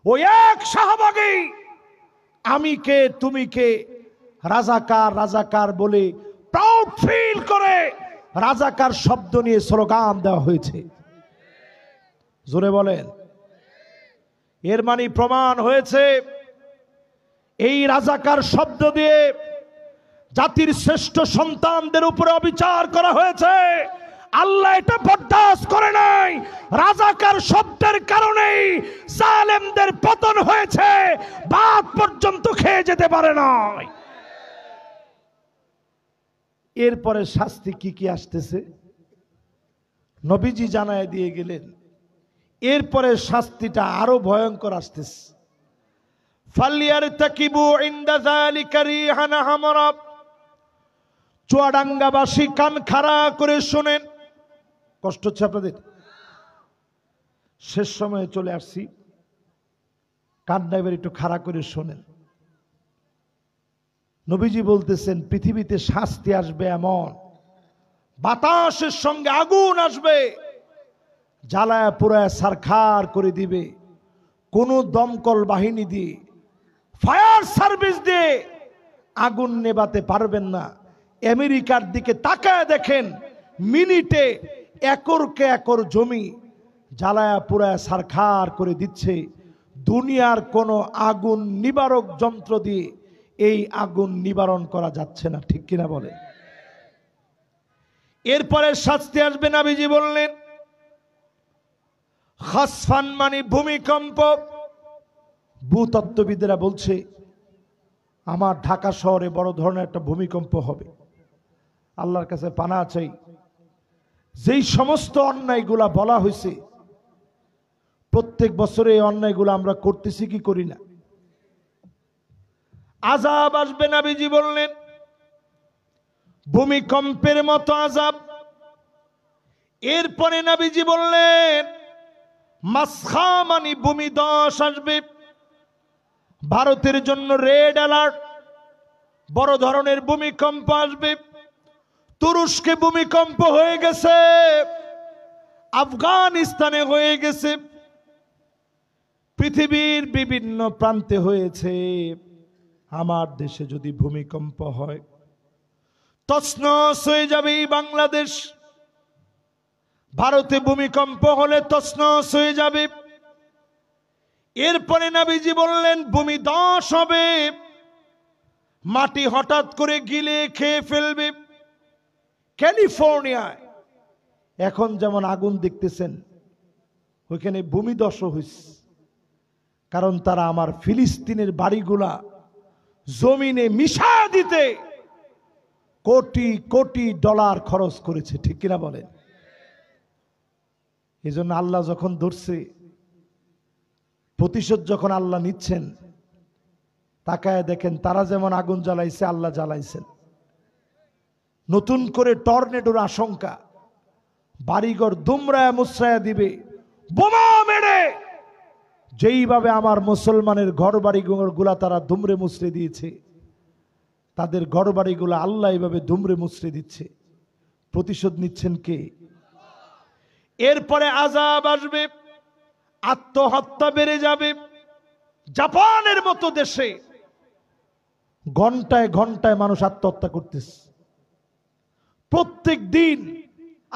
ওই এক শাহবাগেই আমি কে তুমি কে রাজাকার রাজাকার বলে প্রাউড ফিল করে রাজাকার শব্দ নিয়ে স্লোগান দেওয়া হয়েছে। জোরে বলেন। এর মানে প্রমাণ হয়েছে এই রাজাকার শব্দ দিয়ে জাতির শ্রেষ্ঠ সন্তানদের উপরে অবিচার করা হয়েছে। আল্লাহ এটা বরদাস্ত করে নাই। রাজাকার শব্দের কারণেই জালেমদের পতন হয়েছে, বাদ পর্যন্ত খেয়ে যেতে পারে নাই। এরপরে শাস্তি কি কি আসতেছে নবীজি জানায় দিয়ে গেলেন। এরপরে শাস্তিটা আরো ভয়ঙ্কর আসতেছে। ফালিয়ারতাকিবু ইনদা যালিকা রিহান হামরা। চুয়াডাঙ্গাবাসী কান খাড়া করে শোনেন। কষ্ট হচ্ছে আপনাদের? শেষ সময়ে চলে আসছি, কানটা এবার একটু খাড়া করে শোনেন। নবীজি বলতেছেন পৃথিবীতে শাস্তি আসবে এমন, বাতাসের সঙ্গে আগুন আসবে, জ্বালায় পুরায় ছারখার করে দিবে। কোন দমকল বাহিনী দিয়ে, ফায়ার সার্ভিস দিয়ে আগুন নেভাতে পারবেন না। আমেরিকার দিকে তাকায় দেখেন, মিনিটে একরকে একর জমি জ্বালায়া পুরায় ছারখার করে দিচ্ছে। দুনিয়ার কোন আগুন নিবারক যন্ত্র দিয়ে এই আগুন নিবারণ করা যাচ্ছে না, ঠিক কিনা বলে? এরপরে শাস্তি আসবে। নবীজি বললেন খাসফান মানে ভূমিকম্প। ভূতত্ত্ববিদেরা বলছে আমার ঢাকা শহরে বড় ধরনের একটা ভূমিকম্প হবে। আল্লাহর কাছে পানা চাই, যেই সমস্ত অন্যায়গুলা বলা হয়েছে প্রত্যেক বছরে এই অন্যায়গুলো আমরা করতেছি কি করি না? আযাব আসবে। নবীজি বললেন ভূমিকম্পের মতো আযাব। এরপরে নবীজি বললেন মাসখা মানে ভূমিধস আসবে। ভারতের জন্য রেড অ্যালার্ট, বড় ধরনের ভূমিকম্প আসবে। তুরস্কে ভূমিকম্প হয়ে গেছে, আফগানিস্তানে হয়ে গেছে, পৃথিবীর বিভিন্ন প্রান্তে হয়েছে। আমার দেশে যদি ভূমিকম্প হয় তছনছ হয়ে যাবে এই বাংলাদেশ। ভারতে ভূমিকম্প হলে তছনছ হয়ে যাবে। এরপরে নবীজি বললেন ভূমিধস হবে, মাটি হঠাৎ করে গিলে খেয়ে ফেলবে। ক্যালিফোর্নিয়ায় এখন যেমন আগুন দেখতেছেন, ওইখানে ভূমিধস হয়েছে, কারণ তারা আমার ফিলিস্তিনের বাড়িগুলা জমিনে মিশা দিতে কোটি কোটি ডলার খরচ করেছে, ঠিক কিনা বলেন? এই জন্য আল্লাহ যখন ধরছে, প্রতিশোধ যখন আল্লাহ নিচ্ছেন, তাকায় দেখেন তারা যেমন আগুন জ্বালাইছে আল্লাহ জ্বালাইছেন। নতুন করে টর্নেডোর আশঙ্কা, বাড়িঘর দুমড়ায় মুচড়ায় দিবে বোমা মেরে। যেইভাবে আমার মুসলমানের ঘর বাড়িগুলা তারা দুমড়ে মুচড়ে দিয়েছে, তাদের ঘর বাড়িগুলা আল্লাহ এইভাবে দুমড়ে মুচড়ে দিচ্ছে। প্রতিশোধ নিচ্ছেন কে? এরপরে আযাব আসবে, আত্মহত্যা বেড়ে যাবে। জাপানের মতো দেশে ঘন্টায় ঘন্টায় মানুষ আত্মহত্যা করতেছে, প্রত্যেক দিন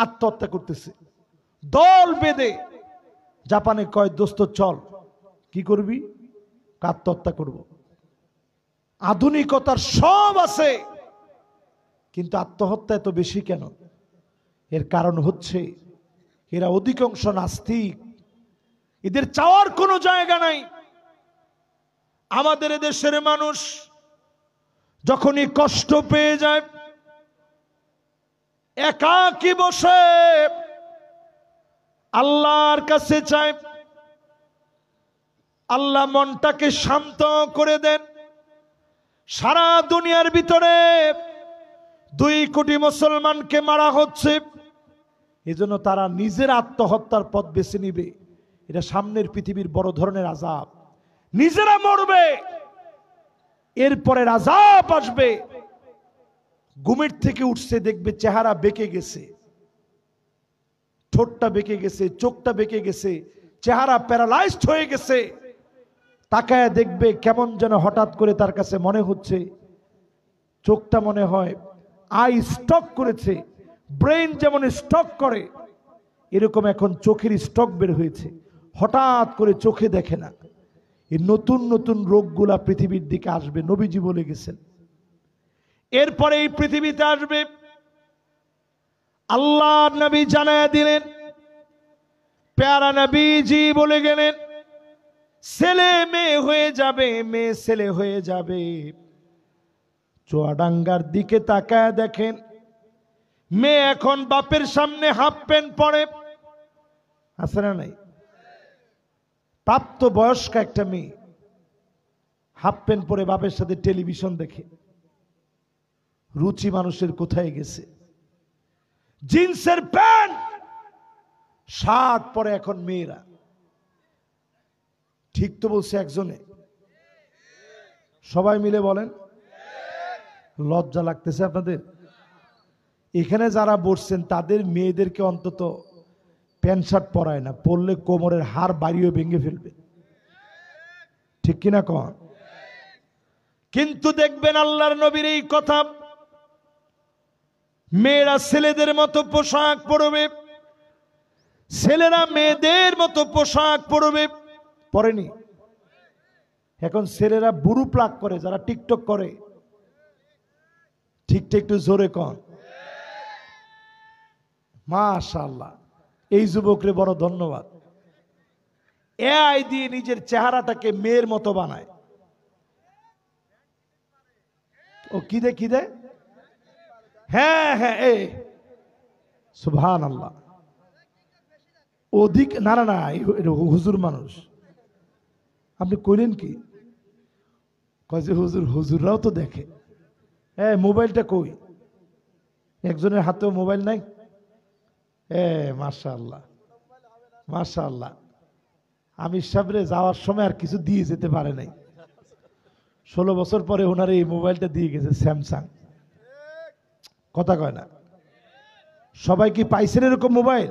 আত্মহত্যা করতেছে দল বেঁধে। জাপানে কয় দোস্ত চল, কি করবি? আত্মহত্যা করব। আধুনিকতার সব আছে, কিন্তু আত্মহত্যা এত বেশি কেন? এর কারণ হচ্ছে এরা অধিকাংশ নাস্তিক, এদের চাওয়ার কোনো জায়গা নাই। আমাদের দেশের মানুষ যখনই কষ্ট পেয়ে যায়, একাকী বসে আল্লাহর কাছে চায়, আল্লাহ মনটাকে শান্ত করে দেন। সারা দুনিয়ার ভিতরে 2 কোটি মুসলমানকে মারা হচ্ছে, এজন্য তারা নিজের আত্মহত্যার পথ বেছে নিবে। এটা সামনের পৃথিবীর বড় ধরনের আযাব, নিজেরা মরবে। এরপরে আযাব আসবে, ঘুমের থেকে উঠছে দেখবে চেহারা বেঁকে গেছে, ঠোঁটটা বেঁকে গেছে, চোখটা বেঁকে গেছে, চেহারা প্যারালাইজড হয়ে গেছে। তাকায় দেখবে কেমন যেন হঠাৎ করে তার কাছে মনে হচ্ছে চোখটা মনে হয় আই স্টক করেছে। ব্রেন যেমন স্টক করে, এরকম এখন চোখের স্টক বের হয়েছে। হঠাৎ করে চোখে দেখে না, এই নতুন নতুন রোগগুলা পৃথিবীর দিকে আসবে, নবীজি বলে গেছেন। এরপরে এই পৃথিবীতে আসবে, আল্লাহ নবী জানায়া দিলেন, প্যারা নবীজি বলে গেলেন, ছেলে মেয়ে হয়ে যাবে, মেয়ে ছেলে হয়ে যাবে। চুয়াডাঙ্গার দিকে তাকায় দেখেন, মেয়ে এখন বাপের সামনে হাফ প্যান্ট পরে, আছে না নাই? প্রাপ্ত বয়স্ক একটা মেয়ে হাফ প্যান্ট পরে বাপের সাথে টেলিভিশন দেখে। রুচি মানুষের কোথায় গেছে? জিন্সের প্যান্ট শার্ট পরে এখন মেয়েরা। ঠিক তো বলছে একজনে? সবাই মিলে বলেন। লজ্জা লাগতেছে আপনাদের? এখানে যারা বসছেন তাদের মেয়েদেরকে অন্তত প্যান্ট শার্ট পরায় না, পরলে কোমরের হাড় বাড়িয়ে ভেঙে ফেলবে, ঠিক কিনা কন? কিন্তু দেখবেন আল্লাহর নবীর এই কথা, মেয়েরা ছেলেদের মতো পোশাক পরবে, ছেলেরা মেয়েদের মতো পোশাক পরবে। পরেনি? এখন ছেলেরা বুরু প্লাগ করে, যারা টিকটক করে, ঠিকটা একটু জোরে কন। মাশাআল্লাহ, এই যুবকরে বড় ধন্যবাদ। এআই দিয়ে নিজের চেহারাটাকে মেয়ের মতো বানায়। ও কি দে কি দে? হ্যাঁ হ্যাঁ, সুবহানাল্লাহ। অধিক না না না, হুজুর মানুষ। আপনি কইলেন কি? কয় যে হুজুর, হুজুররাও তো দেখে। মোবাইলটা কই? একজনের হাতেও মোবাইল নাই। মাশাআল্লাহ মাশাআল্লাহ। আমি সাবরে যাওয়ার সময় আর কিছু দিয়ে যেতে পারে নাই। 16 বছর পরে ওনার এই মোবাইলটা দিয়ে গেছে, স্যামসাং। কথা কয় না? সবাই কি পাইছেন এরকম মোবাইল?